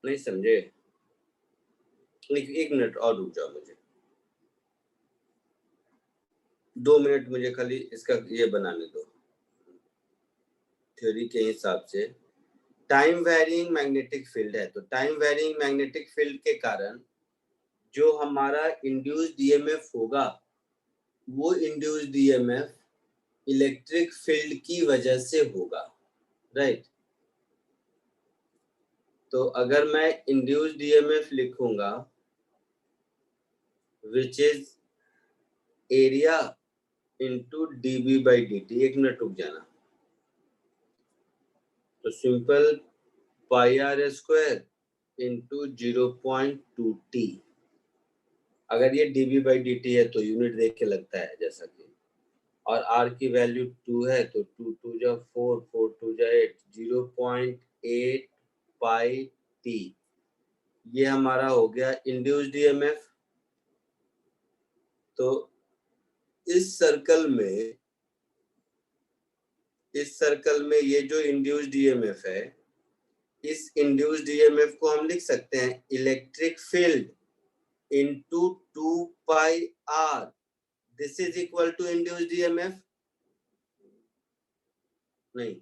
नहीं समझे? एक मिनट और रुक जाओ, मुझे 2 मिनट मुझे खाली इसका ये बनाने दो। थ्योरी के हिसाब से टाइम वेरिंग मैग्नेटिक फील्ड है, तो टाइम वेरिंग मैग्नेटिक फील्ड के कारण जो हमारा इंड्यूस्ड ईएमएफ होगा, वो इंड्यूस्ड ईएमएफ इलेक्ट्रिक फील्ड की वजह से होगा, राइट। तो अगर मैं इंड्यूस्ड ईएमएफ लिखूंगा which is area into dB by d t, एक मिनट रुक जाना, तो simple pi R square into 0.2 t, अगर ये dB बाई डी टी है तो यूनिट देख के लगता है जैसा कि, और R की वैल्यू 2 है तो 2 2 जा 4 4 2 जा 8, 0.8 पाई टी, ये हमारा हो गया इंड्यूस्ड ईएमएफ। तो इस सर्कल में ये जो इंड्यूस्ड ईएमएफ है, इस इंड्यूस्ड ईएमएफ को हम लिख सकते हैं electric field into 2 pi r, this is equal to induced EMF, नहीं,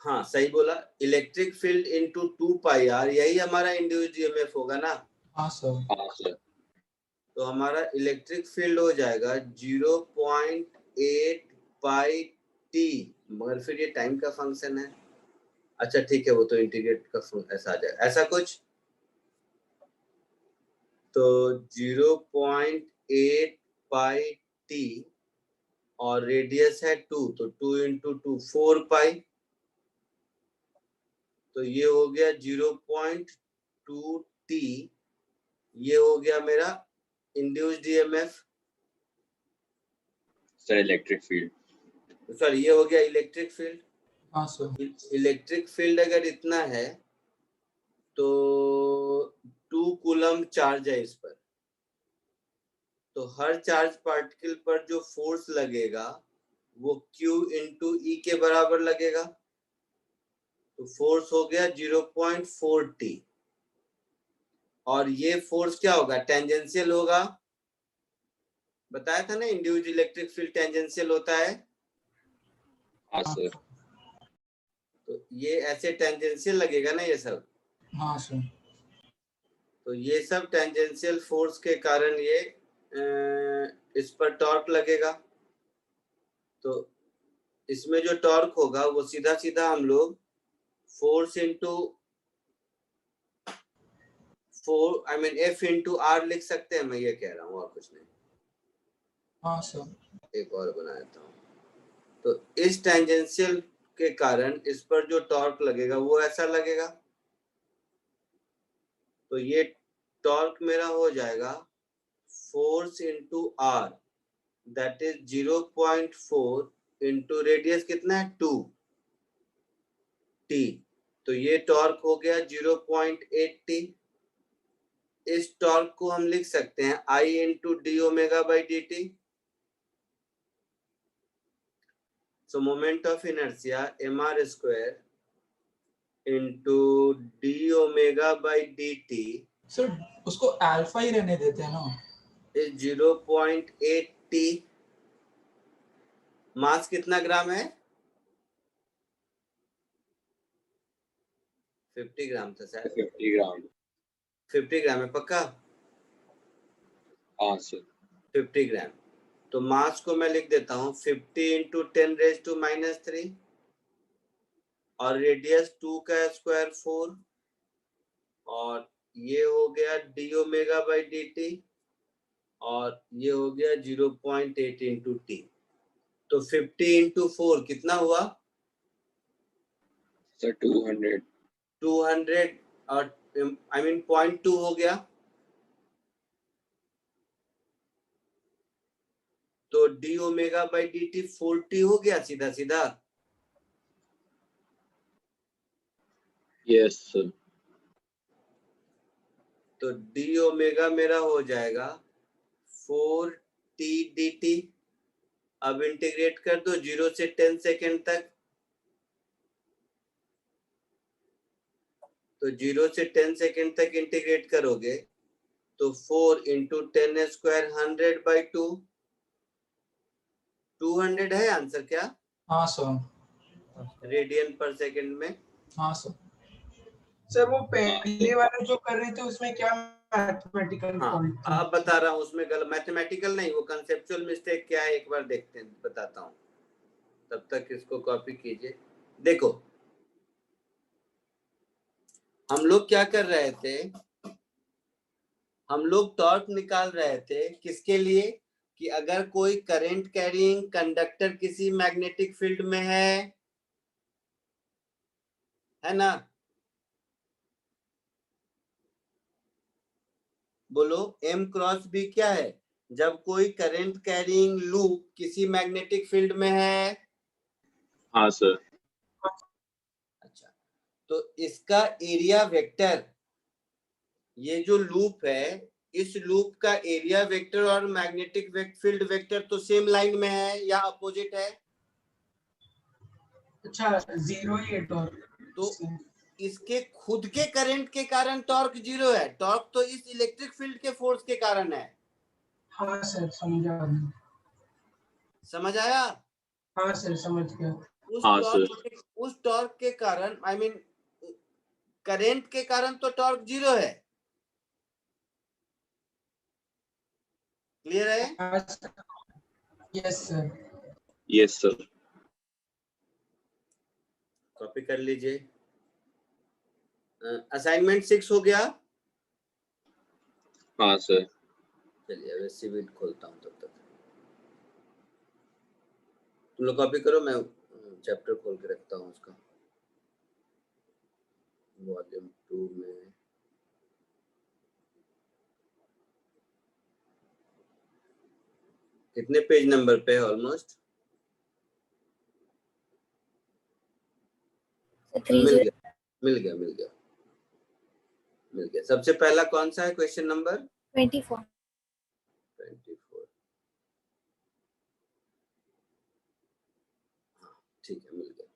हाँ सही बोला, electric field into 2 pi r, यही हमारा इंड्यूस्ड EMF होगा ना। हाँ सर। तो हमारा इलेक्ट्रिक फील्ड हो जाएगा 0.8 पाई टी, मगर फिर ये टाइम का फंक्शन है, अच्छा ठीक है, वो तो इंटीग्रेट का ऐसा आ जाएगा, ऐसा कुछ। तो 0.8 पाई टी और रेडियस है 2, तो 2 इंटू 2 4 पाई, तो ये हो गया 0.2 टी। ये हो गया मेरा induced EMF, sir electric field. Sorry ये हो गया इलेक्ट्रिक फील्ड। हाँ सर। इलेक्ट्रिक फील्ड अगर इतना है तो 2 कूलम चार्ज है इस पर, तो हर चार्ज पार्टिकल पर जो फोर्स लगेगा वो Q इंटू ई के बराबर लगेगा, तो फोर्स हो गया 0.4 टी। और ये फोर्स क्या होगा, टेंजेंशियल होगा, बताया था ना इंड्यूस्ड इलेक्ट्रिक फील्ड टेंजेंशियल होता है। हाँ सर। तो ये ऐसे टेंजेंशियल लगेगा ना ये सब। हाँ सर। तो ये सब टेंजेंशियल फोर्स के कारण ये इस पर टॉर्क लगेगा। तो इसमें जो टॉर्क होगा वो सीधा सीधा हम लोग force into 4 I mean F into R लिख सकते हैं, मैं ये कह रहा हूँ और कुछ नहीं। हाँ सर। एक और बना देता हूँ। तो इस टेंजेंशियल के कारण इस पर जो टॉर्क लगेगा वो ऐसा लगेगा, तो ये टॉर्क मेरा हो जाएगा force into R, that is 0.4 into radius कितना है 2 टी, तो ये टॉर्क हो गया 0.8 टी। इस टॉर्क को हम लिख सकते हैं I into D omega by d T. So moment of inertia mr square into D omega by d T sir उसको अल्फा ही रहने देते हैं ना। Is 0.8 T. मास कितना ग्राम है, 50 ग्राम था शायद। 50 ग्राम। 50 ग्राम है पक्का। हाँ सर। 50 ग्राम। तो मास को मैं लिख देता हूँ 50 इंटू 10⁻³ और रेडियस 2 का स्क्वायर 4, और ये हो गया D omega by d T, और ये हो गया 0.8 इंटू टी। तो 50 इंटू 4 कितना हुआ सर 200। 200 और आई मीन 0.2 हो गया, तो D omega by d T 40 हो गया सीधा सीधा। Yes sir. तो डी ओमेगा मेरा हो जाएगा 4t dt। अब इंटीग्रेट कर दो 0 से 10 सेकेंड तक, तो 0 से 10 सेकेंड तक इंटीग्रेट करोगे तो 4 इंटू 10 स्क्वायर 100/2, 200 है आंसर क्या, हाँ सर। रेडियन पर सेकेंड में। हाँ सर। सर वो पहले वाला जो कर रहे थे उसमें क्या मैथमेटिकल हाँ फॉल्ट था? अब बता रहा हूँ, उसमें गलत मैथमेटिकल नहीं, वो कंसेप्चुअल मिस्टेक क्या है एक बार देखते हैं, बताता हूँ, तब तक इसको कॉपी कीजिए। देखो हम लोग क्या कर रहे थे, हम लोग टॉर्क निकाल रहे थे किसके लिए, कि अगर कोई करंट कैरिंग कंडक्टर किसी मैग्नेटिक फील्ड में है ना, बोलो M क्रॉस B क्या है, जब कोई करंट कैरिंग लूप किसी मैग्नेटिक फील्ड में है। हाँ सर। अच्छा, तो इसका एरिया वेक्टर, ये जो लूप है इस लूप का एरिया वेक्टर और मैग्नेटिक फील्ड वेक्टर तो सेम लाइन में है या अपोजिट है। अच्छा 0 ही है टॉर्क। तो इसके खुद के करंट के कारण टॉर्क 0 है, टॉर्क तो इस इलेक्ट्रिक फील्ड के फोर्स के कारण है। हाँ सर समझा। समझ आया। हाँ सर समझ गया। उस टॉर्क के कारण आई मीन करंट के कारण तो टॉर्क 0 है। क्लियर है। Yes sir. Yes sir. Copy कर लीजिए। असाइनमेंट 6 हो गया। हाँ सर। चलिए अब सीवीट खोलता हूँ, तब तक तुम लोग कॉपी करो, मैं चैप्टर खोल के रखता हूँ उसका वॉल्यूम 2 में। कितने पेज नंबर पे है ऑलमोस्ट? मिल गया मिल गया मिल गया मिल गया। सबसे पहला कौन सा है क्वेश्चन नंबर? 24। 24। हाँ ठीक है, मिल गया।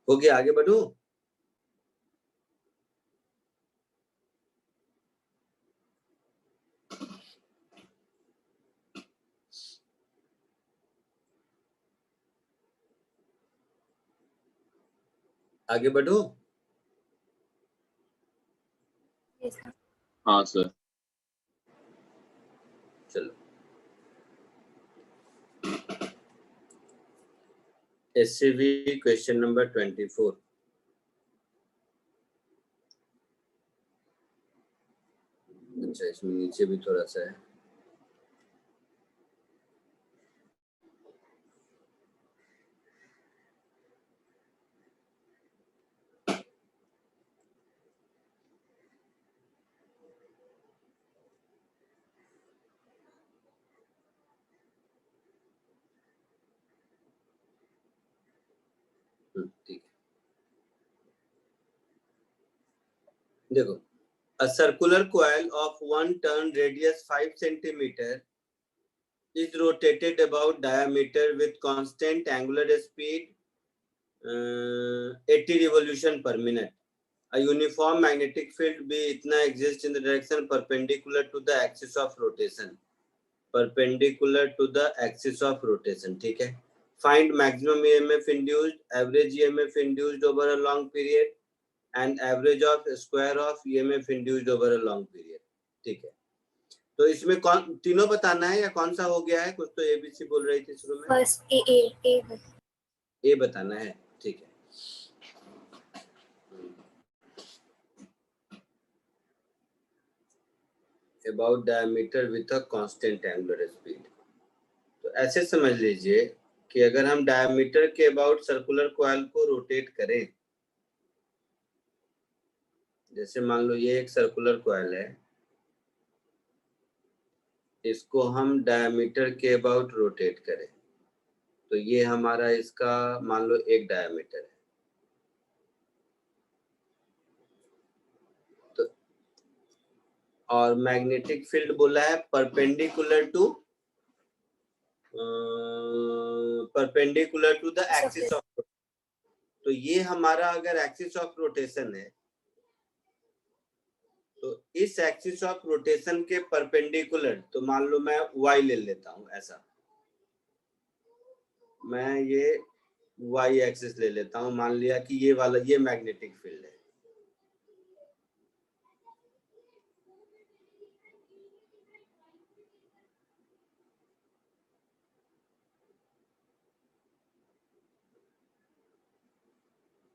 हो गया, आगे बढ़ूं? आगे बढ़ूं? हाँ सर। चलो, एससीवी क्वेश्चन नंबर 24। अच्छा, इसमें नीचे भी थोड़ा सा है। ठीक है, देखो, a circular coil of 1 turn radius 5 centimeter is rotated about diameter with constant angular speed 80 revolution per minute. A uniform magnetic field B इतना exists in the direction perpendicular to the axis of rotation. Perpendicular to the axis of rotation, ठीक है। Find maximum EMF induced, average EMF induced over a long period, and average of square of EMF induced over a long period, ठीक है। तो इसमें कौन तीनों बताना है या कौन सा हो गया है? कुछ तो एबीसी बोल रही थी शुरू में। फर्स्ट ए बताना है, ठीक है। About diameter with a constant angular speed, तो ऐसे समझ लीजिए कि अगर हम डायमीटर के अबाउट सर्कुलर कॉइल को रोटेट करें, जैसे मान लो ये एक सर्कुलर कॉइल है, इसको हम डायमीटर के अबाउट रोटेट करें तो ये हमारा इसका मान लो एक डायमीटर है। तो और मैग्नेटिक फील्ड बोला है perpendicular to the axis of, तो ये हमारा अगर एक्सिस ऑफ रोटेशन है तो इस एक्सिस ऑफ रोटेशन के परपेंडिकुलर, तो मान लो मैं y ले लेता हूं, ऐसा मैं ये y एक्सिस ले लेता हूं, मान लिया कि ये वाला ये मैग्नेटिक फील्ड है।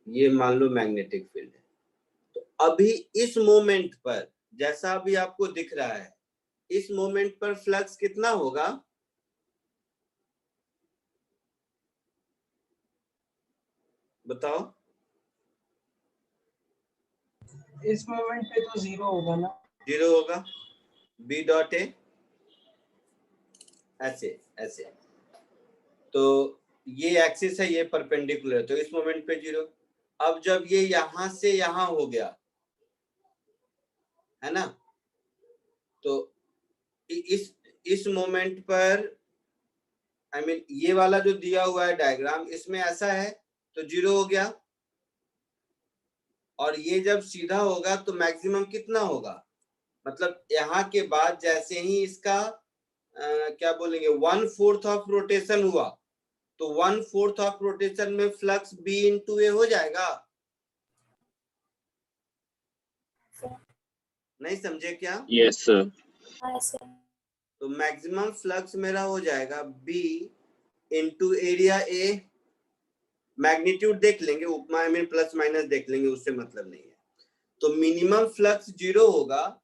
ये मान लो मैग्नेटिक फील्ड है। तो अभी इस मोमेंट पर जैसा अभी आपको दिख रहा है, इस मोमेंट पर फ्लक्स कितना होगा? बताओ। इस मोमेंट पे तो 0 होगा ना? 0 होगा। बी डॉट ए ऐसे ऐसे, तो ये एक्सिस है, ये परपेंडिकुलर, तो इस मोमेंट पे 0। अब जब ये यहां से यहां हो गया है ना, तो इस मोमेंट पर आई मीन ये वाला जो दिया हुआ है डायग्राम, इसमें ऐसा है तो 0 हो गया। और ये जब सीधा होगा तो मैक्सिमम कितना होगा? मतलब यहाँ के बाद जैसे ही इसका क्या बोलेंगे 1/4 ऑफ रोटेशन हुआ, तो 1/4 ऑफ रोटेशन में फ्लक्स B इंटू ए हो जाएगा नहीं समझे क्या? Yes sir. हाँ सर। तो मैक्सिमम फ्लक्स मेरा हो जाएगा B into area A, magnitude देख लेंगे, उपमा में प्लस माइनस देख लेंगे, उससे मतलब नहीं है। तो मिनिमम फ्लक्स 0 होगा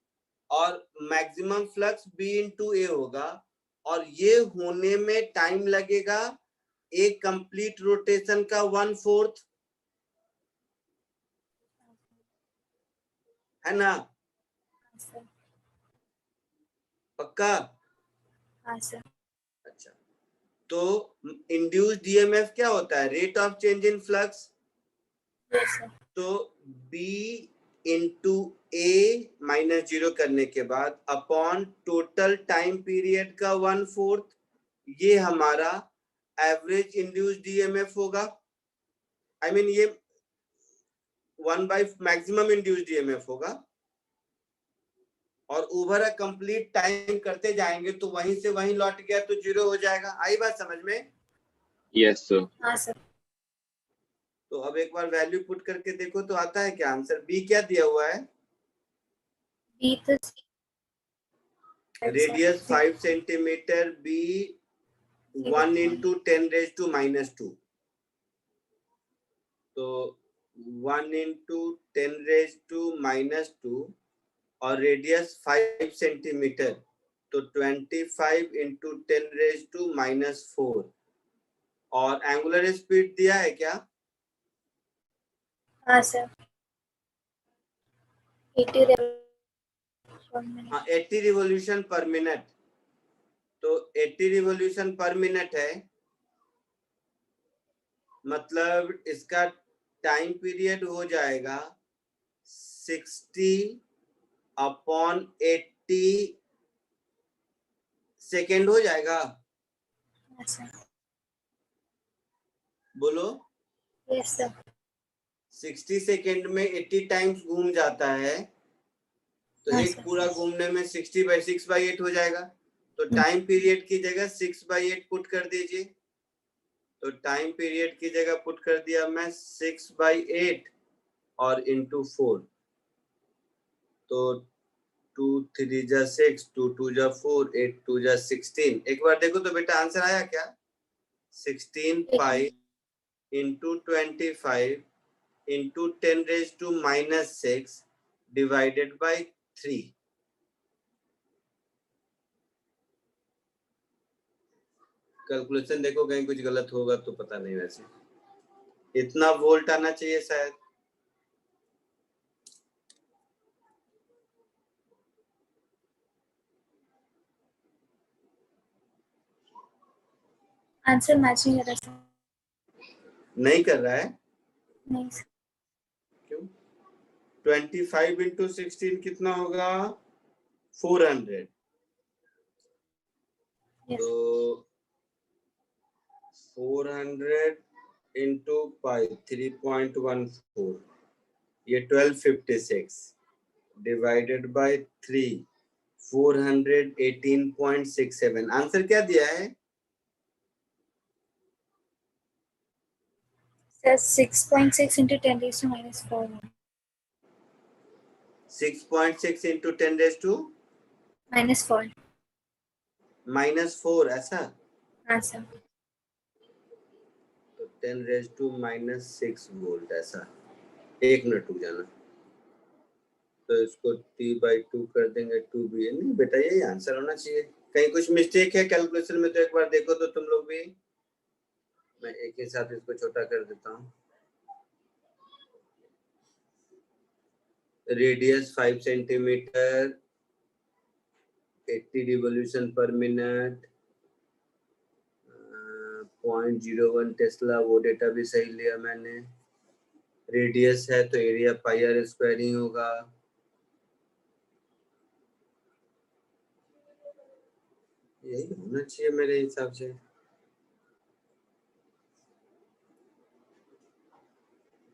और maximum flux B into A होगा, और ये होने में टाइम लगेगा एक कंप्लीट रोटेशन का 1/4, है ना? हाँ सर। पक्का? हाँ सर। अच्छा, तो इंड्यूस्ड ईएमएफ क्या होता है? Rate of change in flux. Yes sir. तो B इंटू A माइनस 0 करने के बाद अपॉन टोटल टाइम पीरियड का 1/4, ये हमारा एवरेज इंड्यूस्ड ईएमएफ होगा। आई मीन ये 1/, मैक्सिमम इंड्यूस्ड ईएमएफ होगा, और ओवर अ कंप्लीट टाइम करते जाएंगे तो वहीं से वहीं लौट गया तो 0 हो जाएगा। आई बात समझ में? Yes sir. हाँ सर। तो अब एक बार वैल्यू पुट करके देखो तो आता है क्या आंसर? बी क्या दिया हुआ है? बी तो रेडियस 5 सेंटीमीटर, बी 1 इंटू 10⁻²। तो 1 इंटू 10⁻² और रेडियस 5 सेंटीमीटर, तो 25 इंटू 10⁻⁻4। और एंगुलर स्पीड दिया है क्या? हाँ सर। 80 हाँ, 80 रिवॉल्यूशन पर मिनट। तो 80 रिवॉल्यूशन पर मिनट है, मतलब इसका टाइम पीरियड हो जाएगा 60/80 सेकेंड हो जाएगा। हाँ सर। बोलो। Yes sir. 60 सेकेंड में 80 टाइम्स घूम जाता है, तो हाँ एक सर। पूरा घूमने में 60/6/8 हो जाएगा। तो टाइम पीरियड की जगह 6/8 पुट कर दीजिए। तो टाइम पीरियड की जगह पुट कर दिया मैं 6/8 और इंटू 4। तो 2 3 जा 6, 2 2 जा 4, 8 2 जा 16। एक बार देखो तो बेटा आंसर आया क्या? 16 pi into 25 into 10⁻⁻6 divided by 3। Calculation देखो, कहीं कुछ गलत होगा तो पता नहीं, वैसे इतना वोल्ट आना चाहिए शायद। आंसर मैच नहीं कर रहा सर। नहीं कर रहा है? नहीं सर। क्यों? 25 इंटू 16 कितना होगा? 400। यस। तो 400 इंटू पाई 3.14, ये 1256 डिवाइडेड बाय 3, 418.67। आंसर क्या दिया है? Sir 6.6 into 10⁻⁻4 6.6 into 10⁻⁻4 -4। ऐसा? हाँ सर। तो 10⁻⁻6 वोल्ट ऐसा। एक मिनट रुक जाना। तो इसको T/2 कर देंगे, 2B। नहीं बेटा, यही आंसर होना चाहिए। कहीं कुछ मिस्टेक है कैलकुलेशन में तो एक बार देखो तो तुम लोग भी। मैं एक ही साथ इसको छोटा कर देता हूँ। रेडियस 5 सेंटीमीटर, 80 रिवॉल्यूशन पर मिनट, 0.01 टेस्ला, वो डेटा भी सही लिया मैंने। रेडियस है तो एरिया πr² ही होगा। यही होना चाहिए मेरे हिसाब से।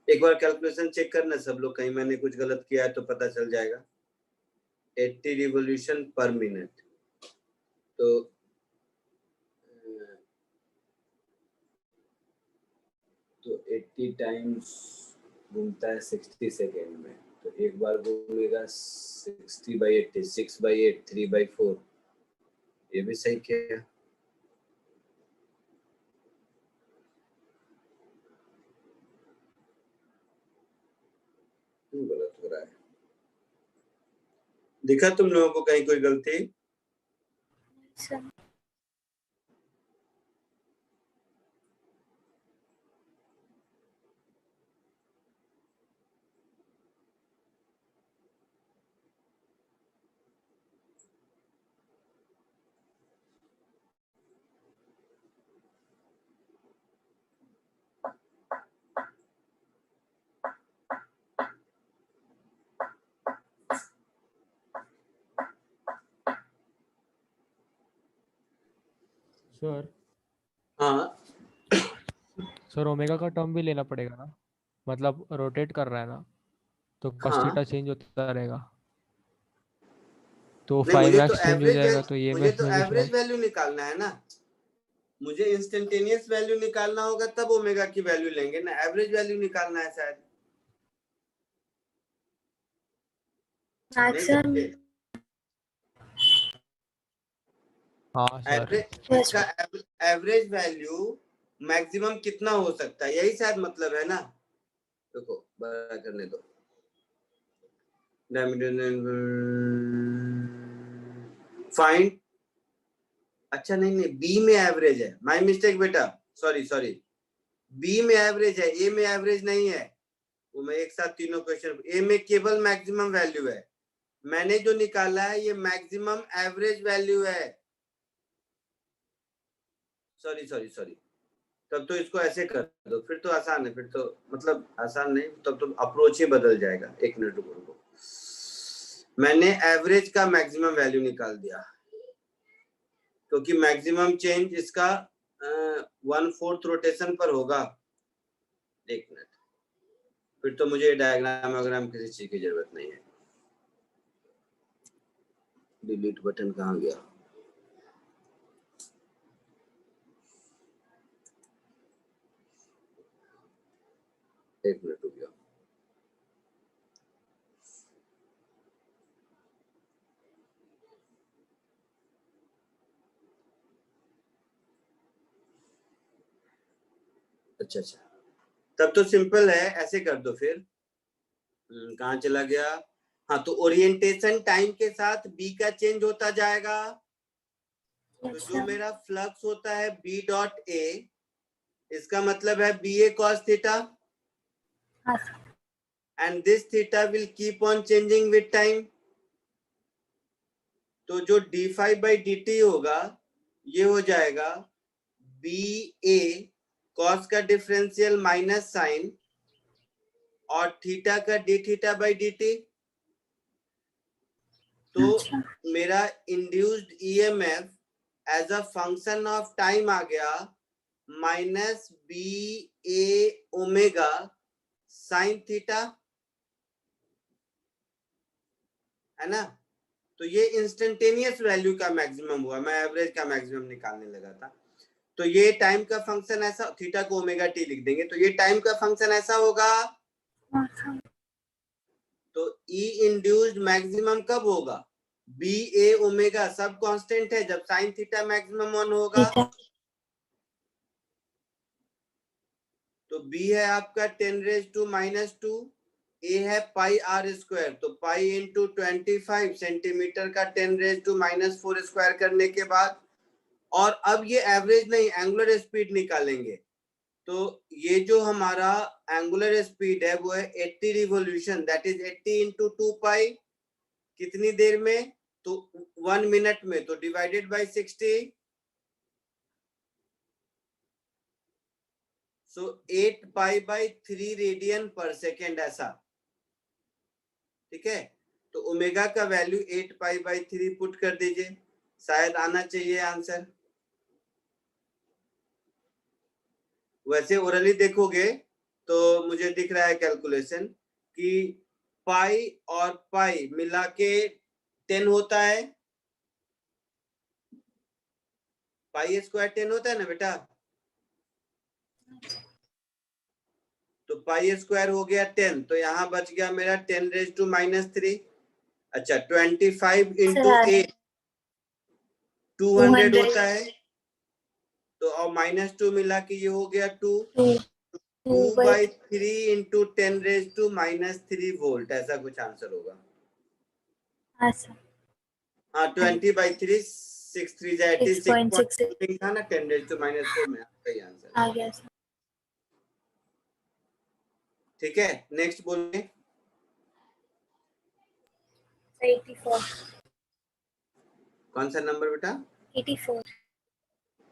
एक बार कैलकुलेशन चेक करना सब लोग, कहीं मैंने कुछ गलत किया है तो पता चल जाएगा। 80 रिवॉल्यूशन पर मिनट, तो 80 टाइम्स घूमता है 60 सेकेंड में, तो एक बार घूमेगा 60/8 is 6/8, 3/4. ये भी सही किया। क्यों गलत हो रहा है? दिखा तुम लोगों को कहीं कोई गलती? सर सर हाँ सर ओमेगा का टर्म भी लेना पड़ेगा ना, मतलब रोटेट कर रहा है ना, तो cos हाँ। थीटा चेंज होता रहेगा, तो नहीं, 5x चेंज हो जाएगा, तो मुझे EMF तो में भी एवरेज शायद। वैल्यू निकालना है ना। मुझे इंस्टेंटेनियस वैल्यू निकालना होगा तब ओमेगा की वैल्यू लेंगे ना, एवरेज वैल्यू निकालना है शायद। नहीं मैक्सिमम समझे? हाँ सर। एवरेज, इसका एवरेज वैल्यू मैक्सिमम कितना हो सकता है, यही शायद मतलब है ना। देखो बड़ा करने दो। फाइंड, अच्छा नहीं बी में एवरेज है, माय मिस्टेक बेटा, सॉरी बी में एवरेज है, ए में एवरेज नहीं है। वो मैं एक साथ तीनों क्वेश्चन, ए में केवल मैक्सिमम वैल्यू है, मैंने जो निकाला है ये मैक्सिमम एवरेज वैल्यू है। सॉरी तब तो इसको ऐसे कर दो, फिर तो आसान है, फिर तो मतलब आसान नहीं, तब तो अप्रोच ही बदल जाएगा। एक मिनट रुको, मैंने एवरेज का मैक्सिमम वैल्यू निकाल दिया, क्योंकि मैक्सिमम चेंज इसका 1/4 रोटेशन पर होगा। एक मिनट, फिर तो मुझे डायग्राम वगैरह किसी चीज की जरूरत नहीं है। डिलीट बटन कहाँ गया? एक मिनट रुक गया। अच्छा तब तो सिंपल है, ऐसे कर दो फिर। कहाँ चला गया? हाँ, तो ओरिएंटेशन टाइम के साथ बी का चेंज होता जाएगा। तो जो मेरा फ्लक्स होता है बी डॉट ए, इसका मतलब है B A cos theta, and this theta will keep on changing with time. तो जो d5/dt होगा ये हो जाएगा बी ए कॉस का डिफरेंशियल माइनस साइन और थीटा का d theta by d t. तो मेरा induced EMF as a function of time आ गया minus B A omega sine theta, है ना। तो ये इंस्टेंटेनियस वैल्यू का मैक्सिमम हुआ, मैं एवरेज का मैक्सिमम निकालने लगा था। तो ये टाइम का फंक्शन ऐसा, थीटा को ओमेगा टी लिख देंगे, तो ये टाइम का फंक्शन ऐसा होगा। तो ई इंड्यूस्ड मैक्सिमम कब होगा? बी ए ओमेगा सब कांस्टेंट है, जब साइन थीटा मैक्सिमम 1 होगा। तो बी है आपका 10⁻², ए है पाई आर स्क्वायर, तो पाई इंटू 25 सेंटीमीटर का 10⁻⁻4 स्क्वायर करने के बाद, और अब ये एवरेज नहीं एंगुलर स्पीड निकालेंगे। तो ये जो हमारा एंगुलर स्पीड है वो है 80 रिवॉल्यूशन, दैट इज 80 इंटू 2 पाई, कितनी देर में? तो 1 मिनट में, तो divided by 60, so 8 pi by 3 radian पर सेकेंड, ऐसा। ठीक है, तो ओमेगा का वैल्यू 8 पाई बाई 3 पुट कर दीजिए, शायद आना चाहिए आंसर। वैसे ओरली देखोगे तो मुझे दिख रहा है कैलकुलेशन कि पाई और पाई मिला के 10 होता है, पाई स्क्वायर 10 होता है ना बेटा। तो पाई स्क्वायर हो गया 10, तो यहाँ बच गया मेरा 10⁻⁻3। अच्छा 25 इंटू सर, 8 200 200 होता है, तो और -2 मिला कि ये हो गया 2 2 by 3 into 10 raised to -3 volt, ऐसा कुछ आंसर होगा। हाँ सर, हाँ 20/3 6 3 86 6.6 था ना, 10 raised to -4 में सही आंसर। आ गया सर। ठीक है, नेक्स्ट बोलिए। 84 कौन सा नंबर बेटा? 84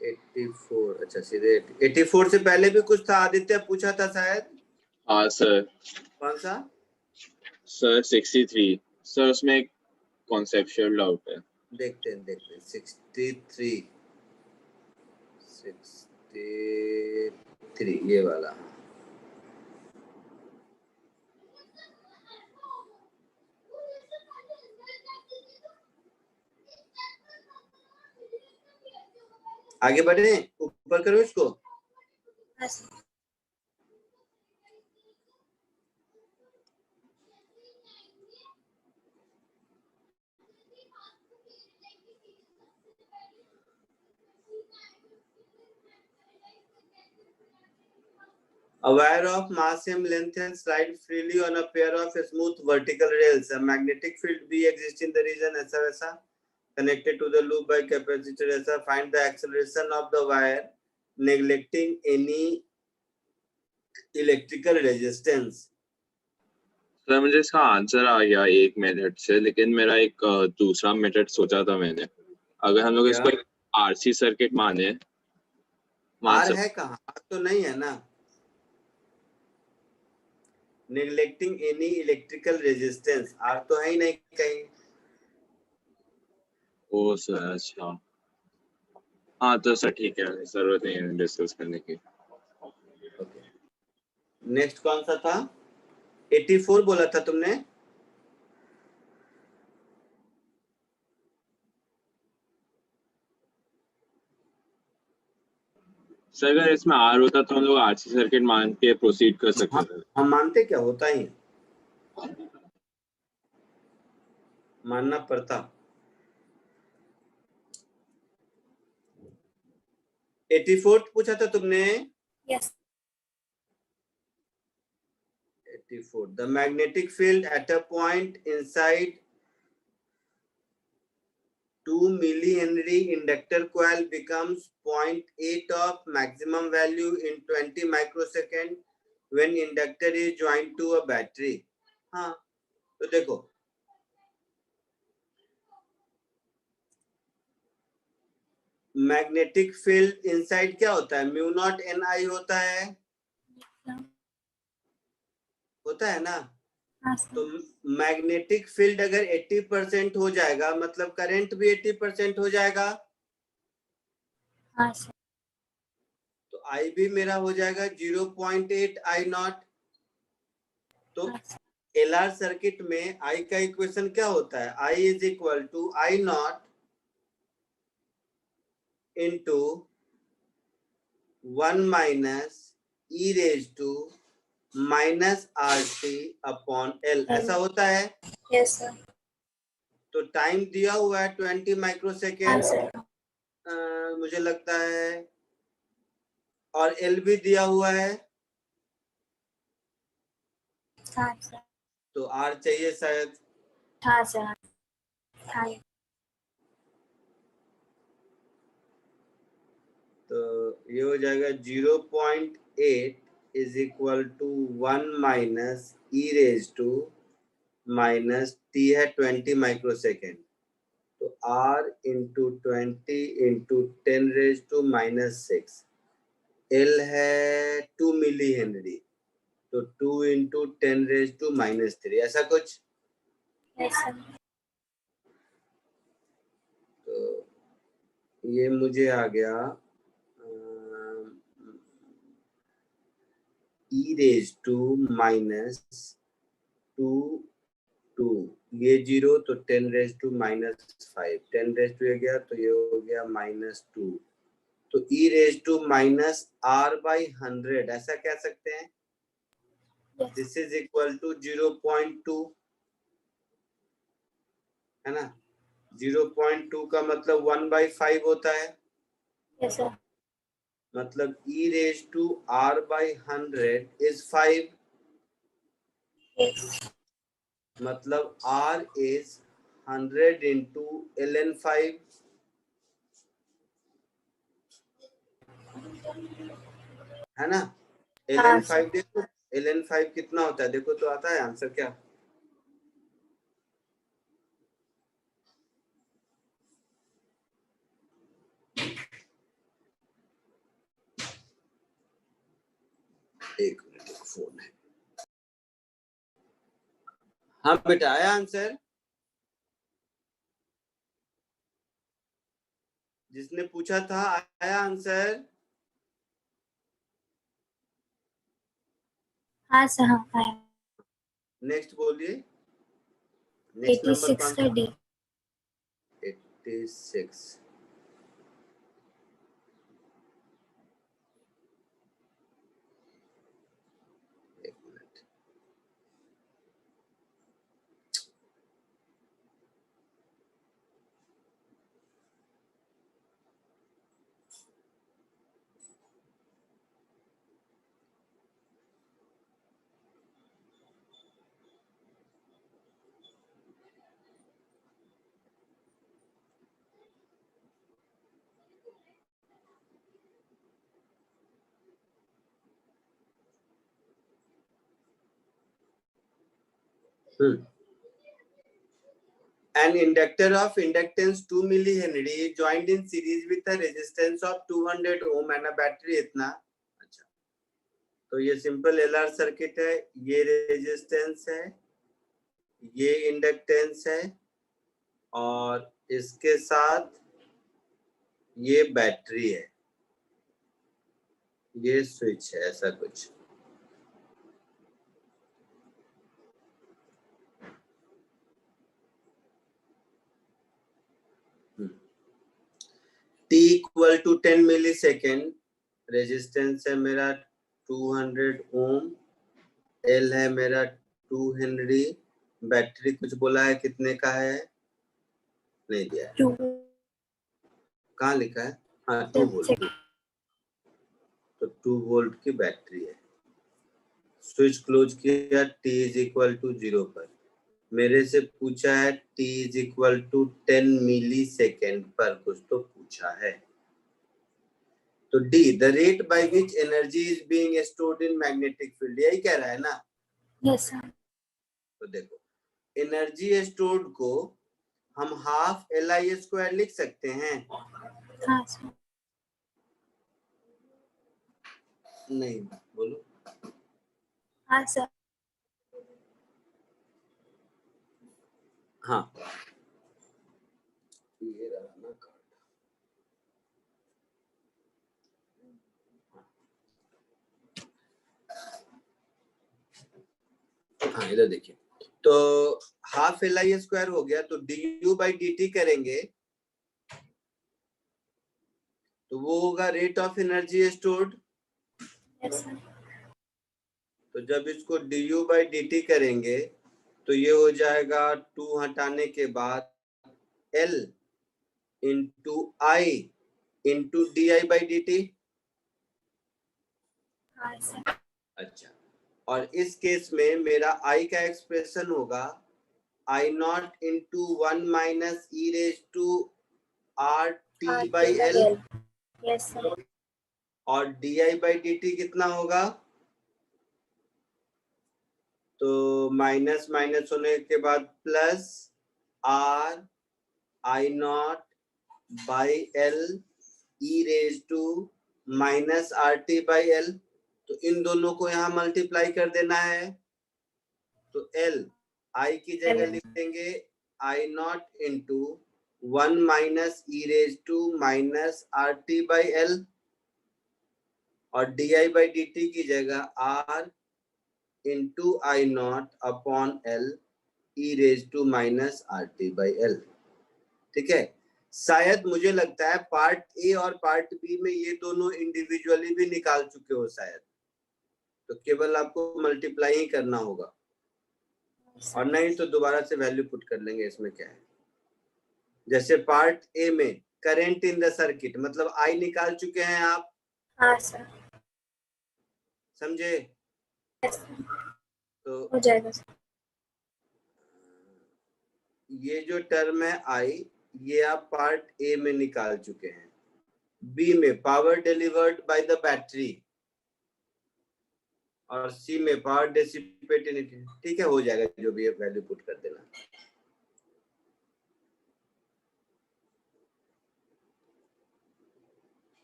84। अच्छा सीधे 84 से पहले भी कुछ था, आदित्य पूछा था शायद। हाँ सर। कौन सा? सर 63 सर, उसमें एक कॉन्सेप्चुअल डाउट है। देखते हैं 63 ये वाला। आगे बढ़े, ऊपर करो इसको। हाँ sir. A wire of mass m length and slide freely on a pair of smooth vertical rails. A magnetic field B exists in the region ऐसा वैसा, connected to the loop by capacitor ऐसा. Find the acceleration of the wire neglecting any electrical resistance. Sir मुझे इसका answer आ गया एक method से, लेकिन मेरा एक दूसरा मेथड सोचा था मैंने। अगर हम लोग इसको एक आरसी सर्किट मान आर है कहाँ? आर तो नहीं है ना। neglecting any electrical resistance, R तो है ही नहीं कहीं। ओ सर अच्छा, हाँ तो सर ठीक है, जरूरत नहीं है डिस्कस करने की। नेक्स्ट कौन सा था? 84 बोला था तुमने। सर अगर इसमें आर होता तो हम लोग आरसी सर्किट मान के प्रोसीड कर सकते थे। हम मानते, क्या होता ही मानना पड़ता। 84 पूछा था तुमने। Yes 84 the magnetic field at a point inside 2 millihenry inductor coil becomes 0.8 of maximum value in 20 microsecond when inductor is joined to a battery. हाँ तो देखो मैग्नेटिक फील्ड इनसाइड क्या होता है? म्यू नॉट एन आई होता है ना। हाँ तो सर। मैग्नेटिक फील्ड अगर 80% हो जाएगा, मतलब करंट भी 80% हो जाएगा। हाँ सर। तो आई भी मेरा हो जाएगा 0.8 आई नॉट। तो एलआर सर्किट में आई का इक्वेशन क्या होता है? I is equal to I naught into 1 minus E raise to minus R T upon L, ऐसा होता है। Yes sir. तो टाइम दिया हुआ है 20 माइक्रोसेकेंड सर। मुझे लगता है, और एल भी दिया हुआ है। हाँ सर। तो आर चाहिए शायद। हाँ सर। हाँ तो ये हो जाएगा 0.8 is equal to 1 minus E raise to minus T है 20 माइक्रोसेकेंड। तो R into 20 into 10 raise to minus 6, L है 2 मिली हेनरी, तो 2 इंटू 10 रेज टू माइनस 3, ऐसा कुछ। Yes sir. तो ये मुझे आ गया ई रेज टू माइनस 2 ये 0, तो 10 raise to minus 5, 10 raise to ये गया तो ये हो गया -2। तो e raise to minus r by 100 ऐसा कह सकते हैं। This is equal to 0.2। है ना। 0.2 का मतलब 1/5 होता है, Yes, sir. मतलब e raised to r by 100 is 5, Yes. मतलब r is 100 into ln 5, है ना। हाँ, ln 5 देखो, ln 5 कितना होता है देखो तो आता है आंसर क्या। एक मिनट, फोन है। हाँ बेटा, आया आंसर? जिसने पूछा था आया आंसर? हाँ सर, हाँ आया। नेक्स्ट बोलिए, नेक्स्ट नंबर 86 कौन का सा? डी। 86। एक minute, An inductor of inductance 2 millihenry joined in series with a resistance of 200 ohm and a battery इतना। अच्छा, तो ये सिंपल एलआर सर्किट है, ये रेजिस्टेंस है, ये इंडक्टेंस है, और इसके साथ ये बैटरी है, ये स्विच है, ऐसा कुछ। t equal to 10 milli second, resistance है मेरा 200 ओम, एल है मेरा 2 हेनरी, बैटरी कुछ बोला है कितने का है, नहीं दिया है। 2 कहाँ लिखा है? हाँ 2 वोल्ट, तो 2 वोल्ट की बैटरी है। स्विच क्लोज किया t इज इक्वल टू 0 पर, मेरे से पूछा है t is equal to 10 milli second पर, कुछ तो पूछा है। तो d, the rate by which energy is being stored in magnetic field, यही कह रहा है ना। Yes sir. तो देखो, एनर्जी स्टोर्ड को हम हाफ LI² लिख सकते हैं। हाँ सर। नहीं, बोलो। हाँ सर। हाँ, ये रहा ना कार्ड। हाँ इधर देखिए, तो हाफ LI² हो गया, तो du/dt करेंगे तो वो होगा rate of energy stored. Yes sir. तो जब इसको du/dt करेंगे तो ये हो जाएगा 2 हटाने के बाद L into I into di/dt। हाँ सर। अच्छा, और इस केस में मेरा I का एक्सप्रेशन होगा I0 into 1 minus e raise to RT/L, yes sir. और di/dt कितना होगा, तो माइनस माइनस होने के बाद plus R I0 by L e raise to minus RT/L। तो इन दोनों को यहाँ मल्टीप्लाई कर देना है, तो L I की जगह लिख देंगे I0 into 1 minus e raise to minus RT/L, और di/dt की जगह R into I0 upon L e raise to minus RT/L। ठीक है, शायद मुझे लगता है पार्ट ए और पार्ट बी में ये दोनों इंडिविजुअली भी निकाल चुके हो शायद, तो केवल आपको मल्टीप्लाई ही करना होगा, और नहीं तो दोबारा से वैल्यू पुट कर लेंगे, इसमें क्या है। जैसे पार्ट ए में करंट इन द सर्किट, मतलब आई निकाल चुके हैं आप, हाँ सर। समझे? यस सर, तो हो जाएगा सर। ये जो टर्म है आई, ये आप पार्ट ए में निकाल चुके हैं। बी में power delivered by the battery, और सी में पावर डिसिपेटेड। ठीक है, हो जाएगा, जो भी है वैल्यू पुट कर देना।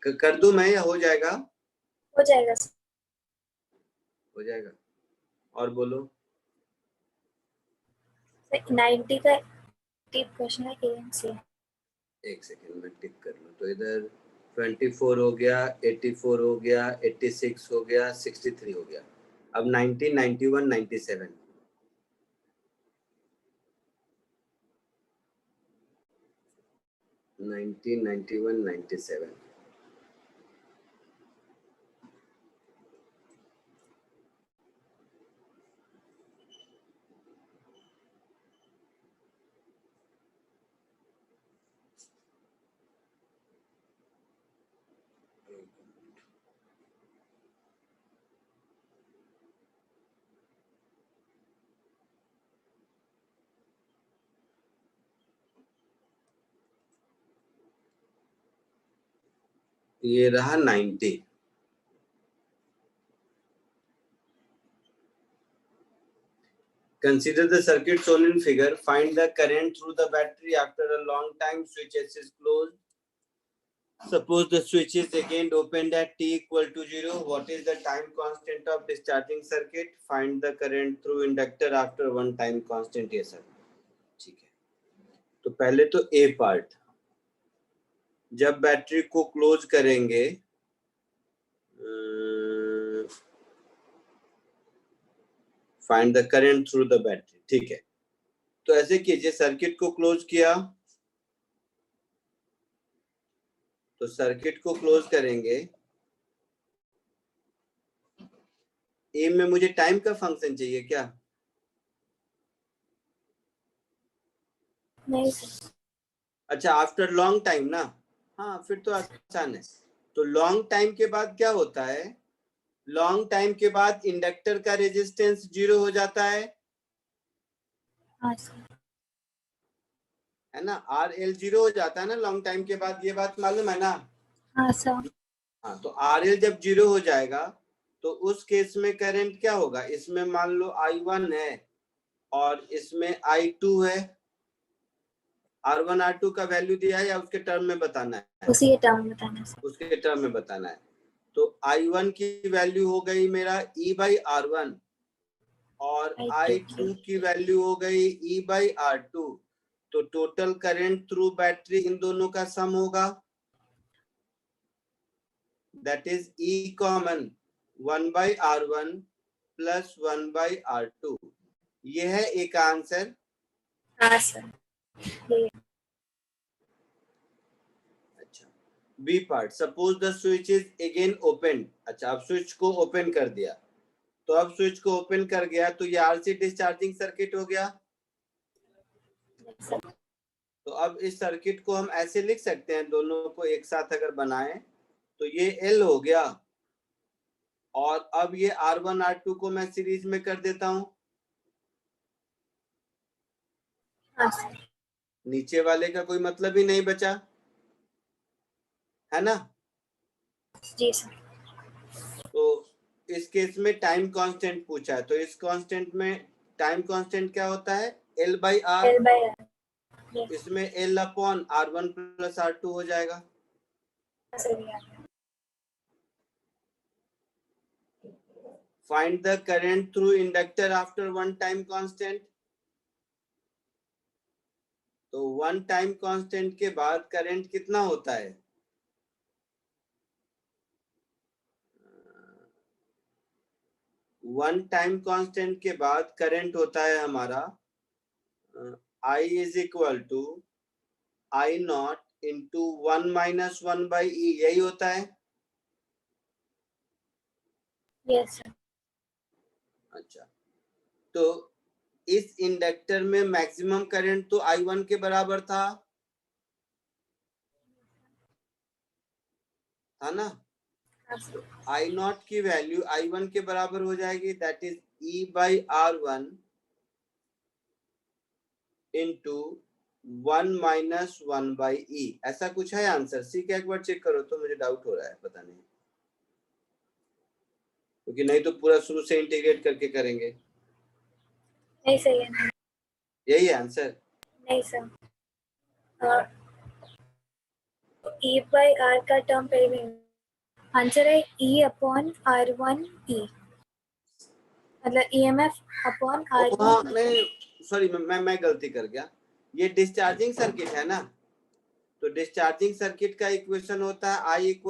कर दूं मैं या हो जाएगा? हो जाएगा सर। हो जाएगा। और बोलो। सर 90 का टिप क्वेश्चन है एएमसी। एक सेकेंड में टिक कर लूं। तो इधर 24 हो गया, 84 हो गया, 86 हो गया, 63 हो गया। अब 90, 91, 97। 90, 91, 97। ये रहा 90। Consider the circuit shown in figure. Find the current through the battery after a long time. Switch S is closed. Suppose the switch is again opened at t equal to 0. What is the time constant of discharging circuit? Find the current through inductor after one time constant. ये सब ठीक है। तो पहले तो A part, जब battery को close करेंगे, find the current through the battery. ठीक है, तो ऐसे कीजिए, सर्किट को क्लोज किया, तो सर्किट को क्लोज करेंगे। ए में मुझे टाइम का फंक्शन चाहिए क्या? नहीं सर। अच्छा, आफ्टर लॉन्ग टाइम ना। हाँ, फिर तो आसान है। तो लॉन्ग टाइम के बाद क्या होता है? लॉन्ग टाइम के बाद इंडक्टर का रेजिस्टेंस 0 हो जाता है हाँ सर। है ना? RL 0 हो जाता है ना लॉन्ग टाइम के बाद, ये बात मालूम है ना? हाँ सर। हाँ, तो RL जब 0 हो जाएगा तो उस केस में करंट क्या होगा? इसमें मान लो I1 है और इसमें I2 है। R1 R2 का वैल्यू दिया है या उसके टर्म में बताना है? उसी टर्म में बताना सर। उसके टर्म में बताना है। तो I1 की वैल्यू हो गई मेरा E/R1 और I2 की वैल्यू हो गई E/R2। तो टोटल करंट थ्रू बैटरी इन दोनों का सम होगा, that is E common 1/R1 plus 1/R2। ये है एक आंसर। हाँ सर। अच्छा, B part, suppose the switch is again open. अच्छा, अब स्विच को ओपन कर दिया, तो अब स्विच को ओपन कर गया तो ये आरसी डिस्चार्जिंग सर्किट हो गया। तो अब इस सर्किट को हम ऐसे लिख सकते हैं, दोनों को एक साथ अगर बनाएं तो ये L हो गया, और अब ये R1 R2 को मैं सीरीज में कर देता हूं। हाँ सर। नीचे वाले का कोई मतलब ही नहीं बचा, है ना? जी सर। तो इस केस में टाइम कांस्टेंट पूछा है, तो इस कांस्टेंट में टाइम कांस्टेंट क्या होता है? L/R। Yes. इसमें L/R1 प्लस R2 हो जाएगा। Find the current through inductor after one time constant. तो वन टाइम कांस्टेंट के बाद करंट कितना होता है? वन टाइम कांस्टेंट के बाद करंट होता है हमारा I is equal to I0 into 1 minus 1/E, यही होता है। Yes sir. अच्छा, तो इस इंडक्टर में मैक्सिमम करंट तो I1 के बराबर था, था ना, हाँ सर। आई नॉट की वैल्यू I1 के बराबर हो जाएगी, that is E/R1 into 1 - 1/E। ऐसा कुछ है आंसर? सी का एक बार चेक करो तो, मुझे डाउट हो रहा है, पता नहीं, क्योंकि नहीं तो पूरा शुरू से इंटीग्रेट करके करेंगे। नहीं सही है, नहीं, यही है आंसर? नहीं सर। E by R का टर्म पहले में आंसर है E/R1E, मतलब EMF अपॉन हाँ R1। नहीं, सॉरी, मैं गलती कर गया। ये डिस्चार्जिंग सर्किट है ना, तो डिस्चार्जिंग सर्किट का इक्वेशन होता है I =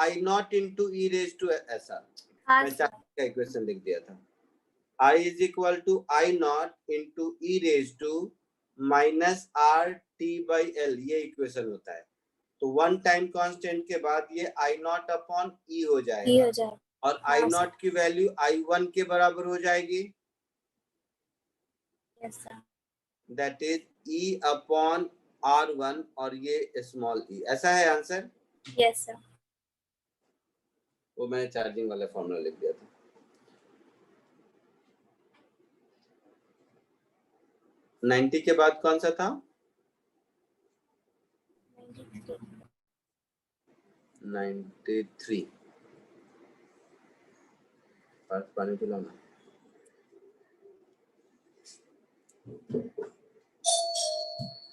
I0 into E raise to ऐसा। हाँ मैं सर। चार्जिंग का इक्वेशन लिख दिया था, I = I0 into E raise to -RT/L, ये इक्वेशन होता है। तो वन टाइम कांस्टेंट के बाद ये I0 अपॉन E हो E जाएगा, हो जाए। और हाँ, I0 की वैल्यू I1 के बराबर हो जाएगी, yes sir. That is E/R1, और ये स्मॉल e। ऐसा है आंसर? Yes sir. वो मैंने चार्जिंग वाला फॉर्मूला लिख दिया था। नाइन्टी के बाद कौन सा था? 93। पानी पिलाना।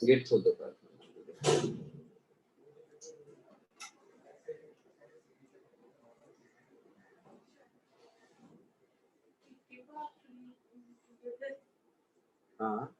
गेट खोल दो। हाँ,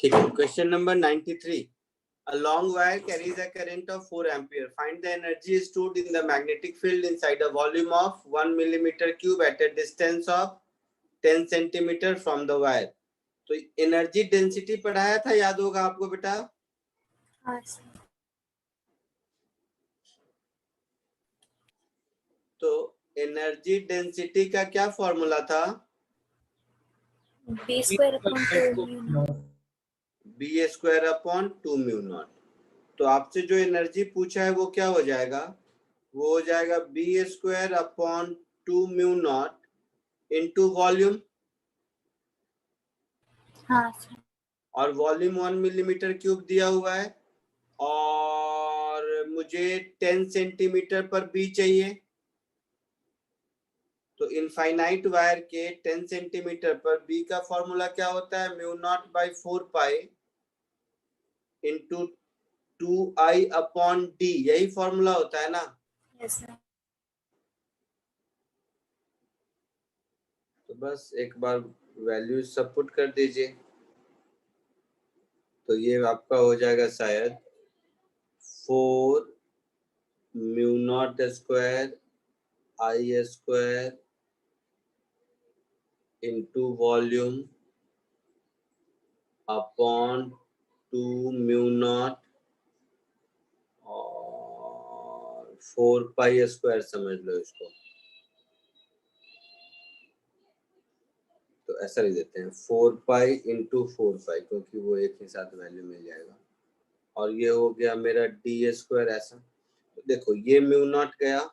ठीक है। Question number 93। A long wire carries a current of 4 ampere. Find the energy stored in the magnetic field inside a volume of 1 millimeter cube at a distance of 10 centimeter from the wire. तो energy density पढ़ाया था, याद होगा आपको बेटा? हाँ sir. तो energy density का क्या फॉर्मूला था? B² B² / 2μ0। तो आपसे जो एनर्जी पूछा है वो क्या हो जाएगा? वो हो जाएगा B² / 2μ0 इंटू वॉल्यूम, हाँ सर। और वॉल्यूम 1 मिलीमीटर क्यूब दिया हुआ है, और मुझे 10 सेंटीमीटर पर बी चाहिए। तो इनफाइनाइट वायर के 10 सेंटीमीटर पर बी का फॉर्मूला क्या होता है? μ0/4π इंटू 2I/d, यही फॉर्मूला होता है ना? Yes sir. तो बस एक बार वैल्यू सब पुट कर दीजिए, तो ये आपका हो जाएगा शायद 4μ0² I² इंटू वॉल्यूम अपॉन 2μ0 और 4π² समझ लो इसको। तो ऐसा लिख देते हैं 4π इंटू 4π, क्योंकि वो एक ही साथ वैल्यू मिल जाएगा। और ये हो गया मेरा d²। ऐसा तो देखो, ये μ0 गया,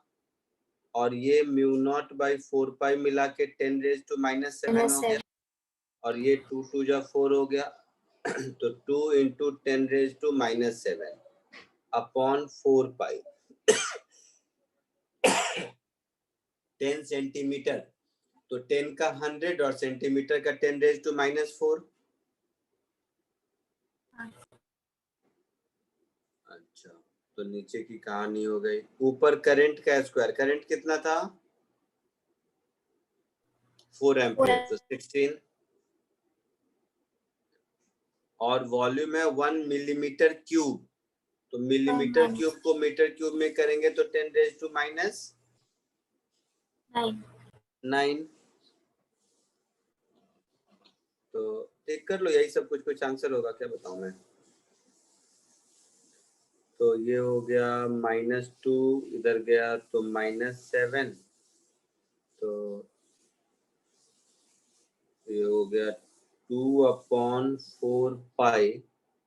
और ये μ0/4π मिला के 10⁻⁻7 हो गया, और ये 2 2 जा 4 हो गया। तो 2 इंटू 10⁻⁻7 अपॉन 4π 10 सेंटीमीटर, तो 10 का 100 और सेंटीमीटर का 10⁻⁻4। अच्छा, तो नीचे की कहानी हो गई। ऊपर करंट का स्क्वायर, करंट कितना था? 4 एम्पियर तो 16, और वॉल्यूम है 1 मिलीमीटर क्यूब, तो मिलीमीटर क्यूब को मीटर क्यूब में करेंगे तो 10⁻⁹ तो देख कर लो, यही सब कुछ आंसर होगा, क्या बताऊं मैं। तो ये हो गया -2, इधर गया तो -7, तो ये हो गया 2/4 पाई,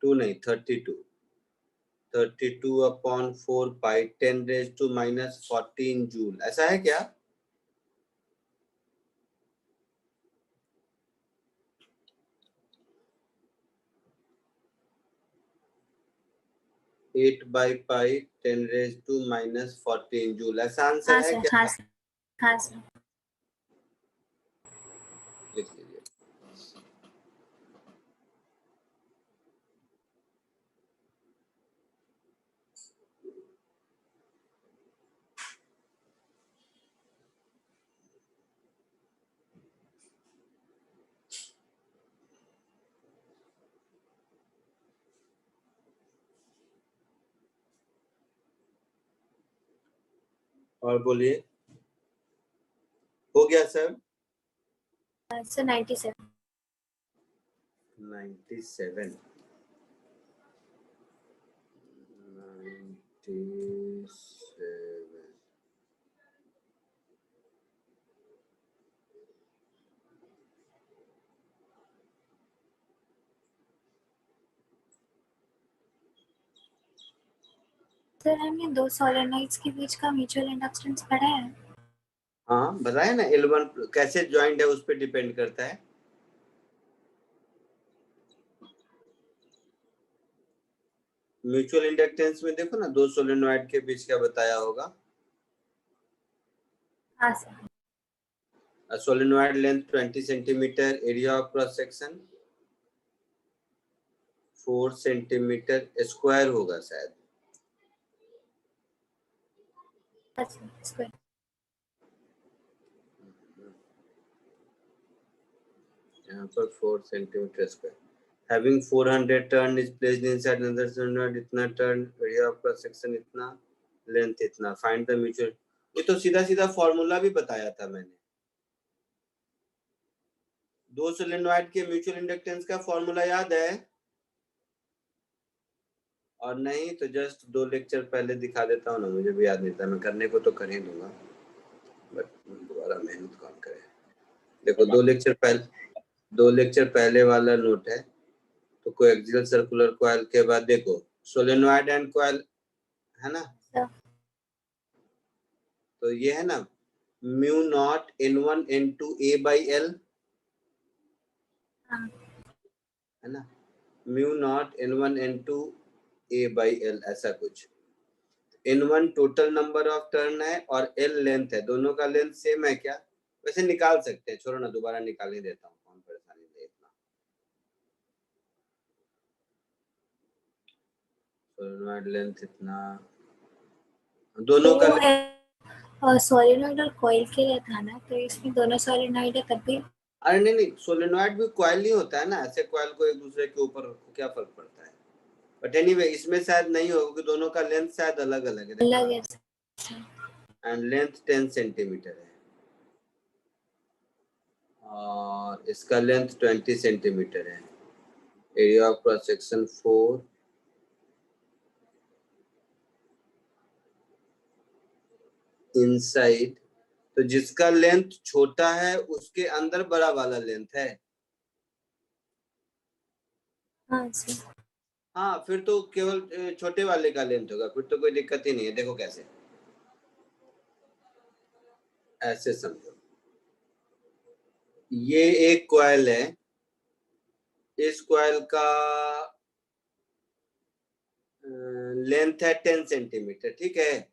2 नहीं 32/4 पाई 10⁻⁻14 जूल, ऐसा है क्या? एट बाई पाई 10⁻⁻14 जूल, ऐसा आंसर है क्या? हाँ सर। लिख लीजिए। और बोलिए, हो गया सर? सर 97। 97। सर हमने दो सोलेनॉइड्स के बीच का म्यूचुअल इंडक्टेंस पढ़ा है। हाँ बताया ना, L1 कैसे ज्वाइंट है उस पर डिपेंड करता है। म्यूचुअल इंडक्टेंस में देखो ना, दो सोलेनॉइड के बीच क्या बताया होगा। हाँ sir. Solenoid length 20 centimetre, area of cross section 4 centimetre square होगा शायद। स्क्वायर। यहाँ पर 4 centimetre square. Having 400 turn is placed inside another solenoid, इतना turn, area of cross section इतना, length इतना, find the mutual। ये तो सीधा सीधा फॉर्मूला भी बताया था मैंने। दो सोलेनॉइड के म्यूचुअल इंडक्टेंस का फॉर्मूला याद है? और नहीं तो जस्ट 2 लेक्चर पहले दिखा देता हूँ ना, मुझे भी याद नहीं था, मैं करने को तो कर ही दूंगा, बट दोबारा मेहनत कौन करे। देखो 2 लेक्चर पहले वाला नोट है, तो कोएक्सियल सर्कुलर कॉइल के बाद देखो सोलेनॉइड एंड कॉइल है ना, तो ये है ना mu naught N1 N2 A/L, है ना, mu naught N1 N2 A/L, ऐसा कुछ। N1 total number of turn है और L लेंथ है, दोनों का लेंथ सेम है क्या? वैसे निकाल सकते हैं, छोड़ो ना, दोबारा निकाल ही देता हूँ, कौन परेशानी ले इतना। सोलेनॉइड लेंथ इतना, दोनों का सोलेनॉइड और कॉइल के लिए था ना, तो इसमें दोनों सोलेनॉइड है तब भी। अरे नहीं, सोलेनॉइड भी कॉइल ही होता है ना, ऐसे कॉइल को एक दूसरे के ऊपर रखो, क्या फर्क पड़ता है। बट एनीवे इसमें शायद नहीं होगा कि दोनों का लेंथ शायद अलग अलग है, अलग है एंड लेंथ 10 सेंटीमीटर है और इसका लेंथ 20 सेंटीमीटर है। Area of cross section 4, inside, तो जिसका लेंथ छोटा है उसके अंदर बड़ा वाला लेंथ है। हाँ फिर तो केवल छोटे वाले का लेंथ होगा, फिर तो कोई दिक्कत ही नहीं है। देखो कैसे, ऐसे समझो, ये एक कॉइल है, इस कॉइल का लेंथ है 10 सेंटीमीटर, ठीक है,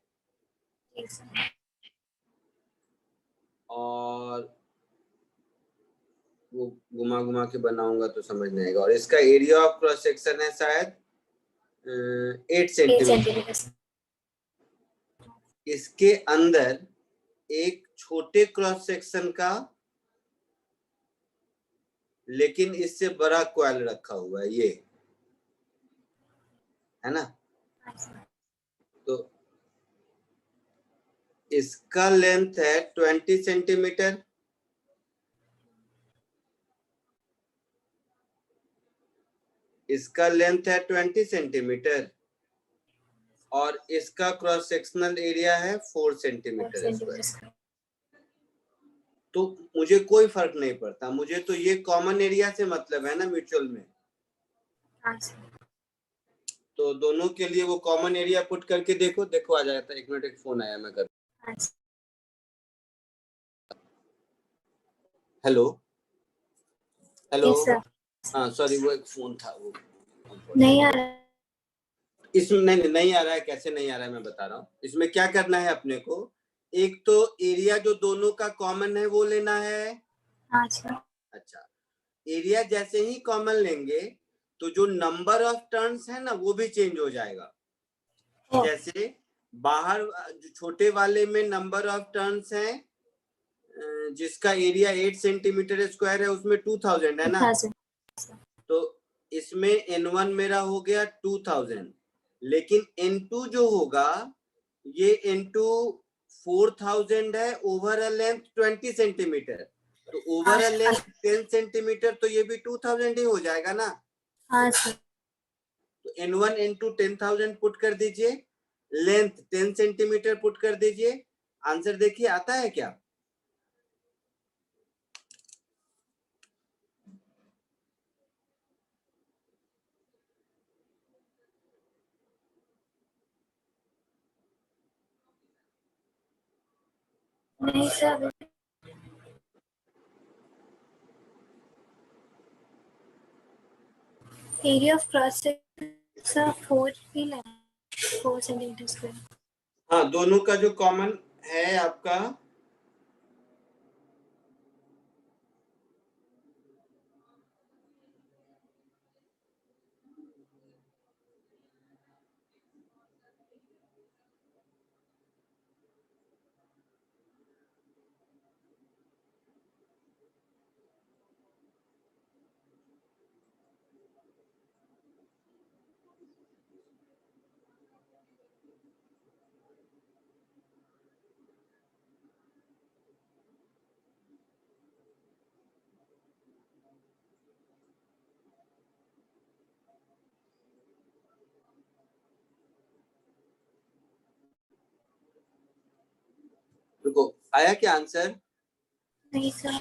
और वो घुमा घुमा के बनाऊंगा तो समझ नहीं आएगा। और इसका एरिया ऑफ क्रॉस सेक्शन है शायद 8 सेंटीमीटर। इसके अंदर एक छोटे क्रॉस सेक्शन का लेकिन इससे बड़ा कॉइल रखा हुआ है, ये है ना। तो इसका लेंथ है 20 सेंटीमीटर, इसका लेंथ है 20 सेंटीमीटर और इसका क्रॉस सेक्शनल एरिया है 4 सेंटीमीटर स्क्वायर। तो मुझे कोई फर्क नहीं पड़ता, मुझे तो ये कॉमन एरिया से मतलब है ना म्यूचुअल में। तो दोनों के लिए वो कॉमन एरिया पुट करके देखो, देखो आ जाता है। 1 मिनट, एक फोन आया, मैं कर। Hello hello. हाँ सॉरी, वो एक फोन था, वो नहीं आ रहा। इसमें नहीं आ रहा है। कैसे नहीं आ रहा है मैं बता रहा हूँ। इसमें क्या करना है अपने को, एक तो एरिया जो दोनों का कॉमन है वो लेना है। अच्छा, एरिया जैसे ही कॉमन लेंगे तो जो नंबर ऑफ टर्न्स है ना वो भी चेंज हो जाएगा। जैसे बाहर जो छोटे वाले में नंबर ऑफ टर्न्स है, जिसका एरिया 8 सेंटीमीटर स्क्वायर है, उसमें 2000 है ना। तो इसमें N1 मेरा हो गया 2000, लेकिन N2 जो होगा ये N2 4000 है ओवर अ लेंथ 20 सेंटीमीटर। तो ओवर अ लेंथ 10 सेंटीमीटर, तो ये भी 2000 ही हो जाएगा ना। हाँ सर। तो N1 N2 10,000 पुट कर दीजिए, लेंथ 10 सेंटीमीटर पुट कर दीजिए। आंसर देखिए आता है क्या। नहीं sir, area of cross section 4 centimetre square. हाँ, दोनों का जो कॉमन है आपका, रुको, आया क्या आंसर। नहीं सर।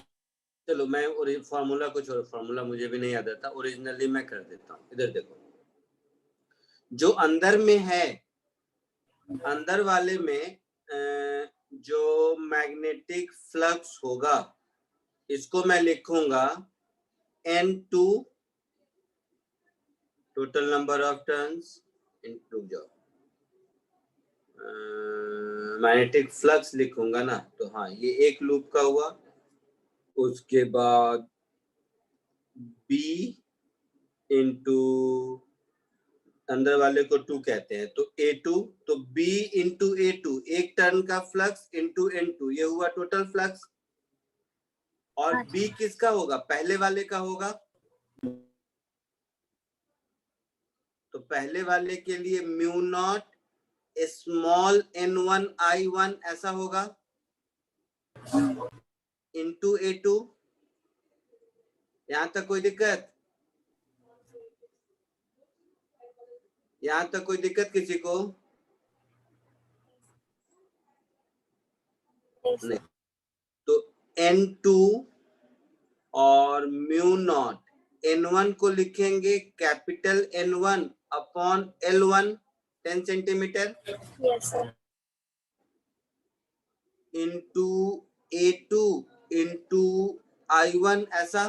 चलो मैं फॉर्मूला को छोड़ो, फॉर्मूला मुझे भी नहीं याद आता, ओरिजिनली मैं कर देता हूँ। इधर देखो, जो अंदर में है, अंदर वाले में जो मैग्नेटिक फ्लक्स होगा इसको मैं लिखूंगा N2 total number of turns into जो मैग्नेटिक फ्लक्स लिखूंगा ना। तो हाँ, ये एक लूप का हुआ। उसके बाद B इंटू अंदर वाले को 2 कहते हैं, तो A2, तो B इंटू A2 एक टर्न का फ्लक्स इंटू N2, ये हुआ टोटल फ्लक्स। और B किसका होगा, पहले वाले का होगा। तो पहले वाले के लिए mu naught small n1 I1 ऐसा होगा इंटू A2। यहां तक कोई दिक्कत, यहां तक कोई दिक्कत किसी को नहीं। तो N2 और म्यू नॉट N1 को लिखेंगे capital N1 upon L1 10 centimetre into A2 into I1 ऐसा।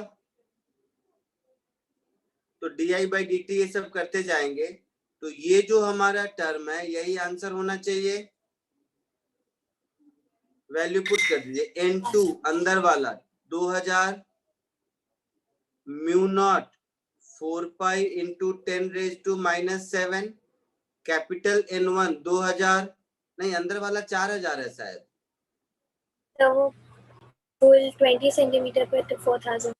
तो DI बाई DT ये सब करते जाएंगे। तो ये जो हमारा टर्म है यही आंसर होना चाहिए। वैल्यू पुट कर दीजिए। N2 अंदर वाला 2000 mu naught 4 pi into 10⁻⁻⁷ capital N1 2000, नहीं अंदर वाला 4000 है शायद। तो वो फुल 20 सेंटीमीटर पे तो 4000।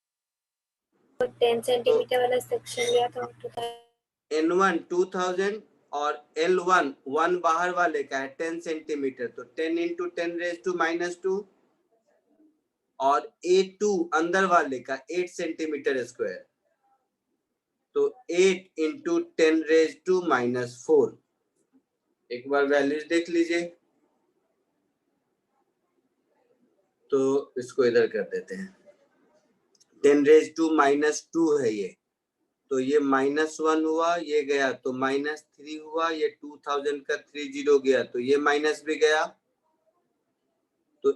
तो 10 सेंटीमीटर वाला सेक्शन लिया तो 2000 N1 2000 और L1 1 बाहर वाले का है 10 सेंटीमीटर, तो 10 into 10 raised to -2 और A2 अंदर वाले का 8 सेंटीमीटर स्क्वायर, तो 8 into 10 raised to -4। एक बार वैल्यूज देख लीजिए, तो इसको इधर कर देते हैं। 10 raised to -2 है ये, तो ये -1 हुआ, ये गया तो -3 हुआ, ये 2000 का 30 गया तो ये माइनस भी गया, तो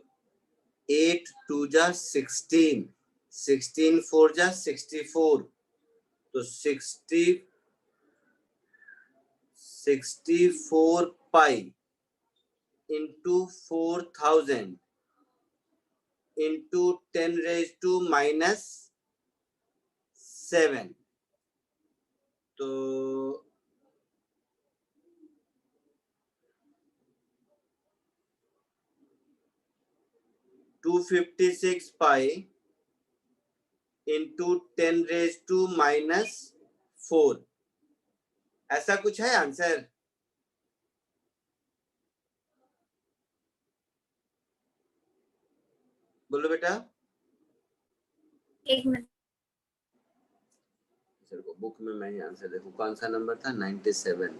8 2 जा 16, 16 4 जा 64, तो 64 पाई into 4000 into 10 raised to -7, तो 256 पाई into 10 raised to -4, ऐसा कुछ है आंसर? बोलो बेटा। एक मिनट, सर को बुक में मैं ही आंसर देखूं, कौन सा नंबर था? 97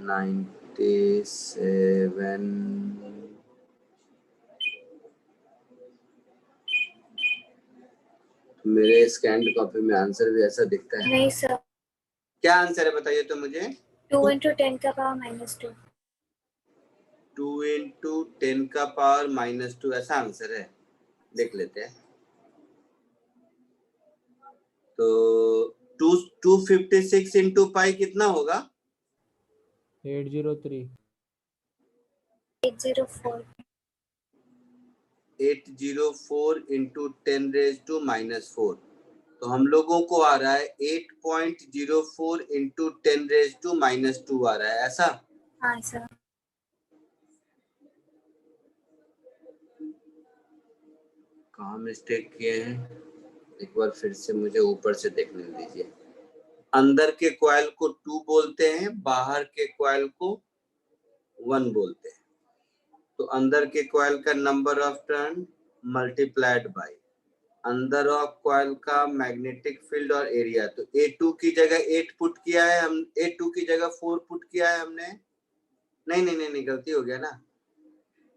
97। मेरे स्कैन्ड कॉपी में आंसर भी ऐसा दिखता है। नहीं सर, क्या आंसर है बताइए तो मुझे। 2 into 10 का पावर -2। 2 into 10 का पावर -2 ऐसा आंसर है, देख लेते हैं। तो 256 into पाई कितना होगा? 803। 804। 804 into 10 raised to -4, तो हम लोगों को आ रहा है 8.04 into 10 raised to -2 आ रहा है, ऐसा? हाँ सर। कहाँ मिस्टेक किए हैं, एक बार फिर से मुझे ऊपर से देखने दीजिए। अंदर के कॉइल को 2 बोलते हैं, बाहर के कॉइल को 1 बोलते हैं, तो अंदर के कॉइल का number of turn multiplied by अंदर ऑफ कॉइल का मैग्नेटिक फील्ड और एरिया, तो A2 की जगह 8 पुट किया है हम, A2 की जगह 4 पुट किया है हमने। नहीं गलती हो गया ना,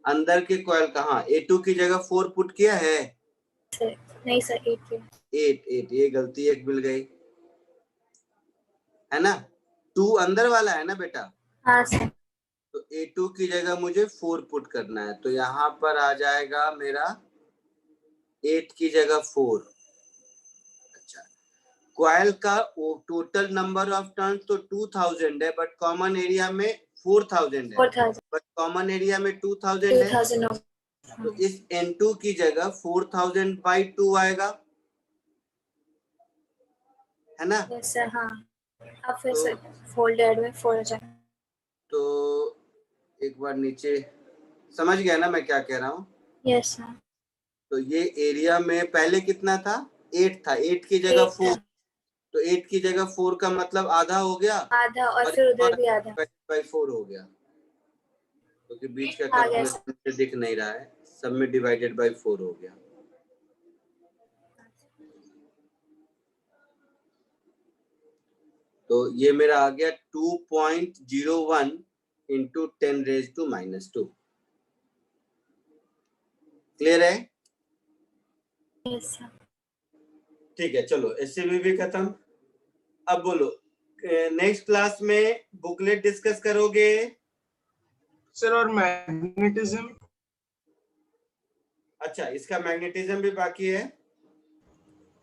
अंदर के कॉइल कहाँ, A2 की जगह 4 पुट किया है। नहीं सर, 8 ये गलती एक मिल गई है ना। 2 अंदर वाला है ना बेटा। हाँ सर। तो A2 की जगह मुझे 4 पुट करना है, तो यहाँ पर आ जाएगा मेरा 8 की जगह 4। अच्छा, कॉइल का टोटल नंबर ऑफ टर्न्स तो 2000 है, बट कॉमन एरिया में 4000 है, 4000, बट कॉमन एरिया में 2000 है, 2000। तो इस N2 की जगह 4000/2 आएगा, है ना। Yes sir. हाँ, अब फिर से फोल्डेड में 4 हो जाएगा। तो एक बार नीचे समझ गया ना मैं क्या कह रहा हूँ। Yes sir. तो ये एरिया में पहले कितना था, 8 था, 8 की जगह 4, तो 8 की जगह 4 का मतलब आधा हो गया, आधा, और फिर उधर भी आधा, 4 हो गया, क्योंकि तो बीच का आ गया कैलकुलेशन दिख नहीं रहा है, सब में डिवाइडेड बाय 4 हो गया। तो ये मेरा आ गया 2.01 into 10 raised to -2। क्लियर है? Yes sir. ठीक है, चलो एससीबी भी खत्म। अब बोलो, नेक्स्ट क्लास में बुकलेट डिस्कस करोगे सर, और मैग्नेटिज्म। अच्छा, इसका मैग्नेटिज्म भी बाकी है,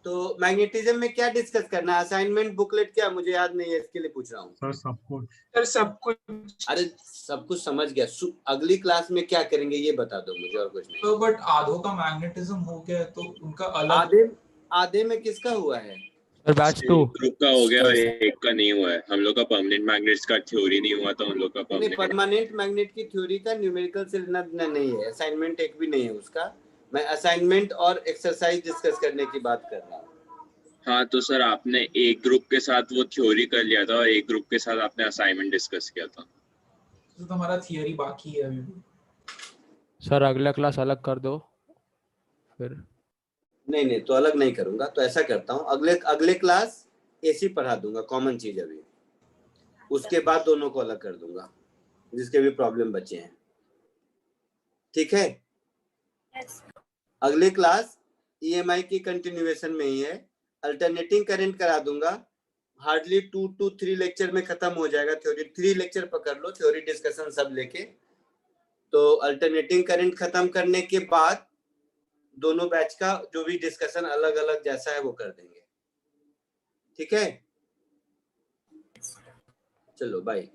तो मैग्नेटिज्म में क्या डिस्कस करना है? असाइनमेंट बुकलेट क्या, मुझे याद नहीं है, इसके लिए पूछ रहा हूँ। सर सब कुछ। सर सब कुछ। अरे सब कुछ समझ गया, अगली क्लास में क्या करेंगे ये बता दो मुझे, और कुछ नहीं। तो बट आधों का मैग्नेटिज्म हो गया है, तो उनका अलग आधे में किसका हुआ है? सर बैच 2 ग्रुप का हो गया, एक का नहीं हुआ है। हम लोग का परमानेंट मैग्नेट्स का थ्योरी नहीं हुआ, तो हम लोग का परमानेंट मैग्नेट की थ्योरी का न्यूमेरिकल से लेना नहीं है, असाइनमेंट एक भी नहीं है उसका। मैं असाइनमेंट और एक्सरसाइज डिस्कस करने की बात कर रहा हूँ। हाँ तो सर आपने एक ग्रुप के साथ वो थ्योरी कर लिया था और एक ग्रुप के साथ आपने असाइनमेंट डिस्कस किया था। तो तुम्हारा थियरी बाकी है अभी भी। सर अगला क्लास अलग कर दो फिर। नहीं नहीं, तो अलग नहीं करूंगा, तो ऐसा करता हूँ, अगले अगले क्लास एसी पढ़ा दूंगा, कॉमन चीज अभी, उसके बाद दोनों को अलग कर दूंगा जिसके भी प्रॉब्लम बचे हैं, ठीक है। Yes. अगले क्लास ईएमआई की कंटिन्यूएशन में ही है, अल्टरनेटिंग करंट करा दूंगा, हार्डली 2 to 3 लेक्चर में खत्म हो जाएगा थ्योरी, 3 लेक्चर पकड़ लो, थ्योरी डिस्कशन सब लेके। तो अल्टरनेटिंग करंट खत्म करने के बाद दोनों बैच का जो भी डिस्कशन अलग अलग जैसा है वो कर देंगे, ठीक है। चलो बाय।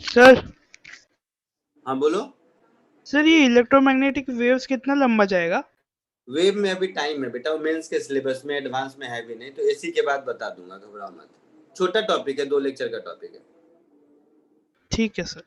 सर हाँ बोलो। सर ये इलेक्ट्रोमैग्नेटिक वेव्स कितना लंबा जाएगा? वेब में अभी टाइम है बेटा, वो मेंस के सिलेबस में एडवांस में है भी नहीं, तो एसी के बाद बता दूंगा, घबराओ मत, छोटा टॉपिक है, 2 लेक्चर का टॉपिक है। ठीक है सर।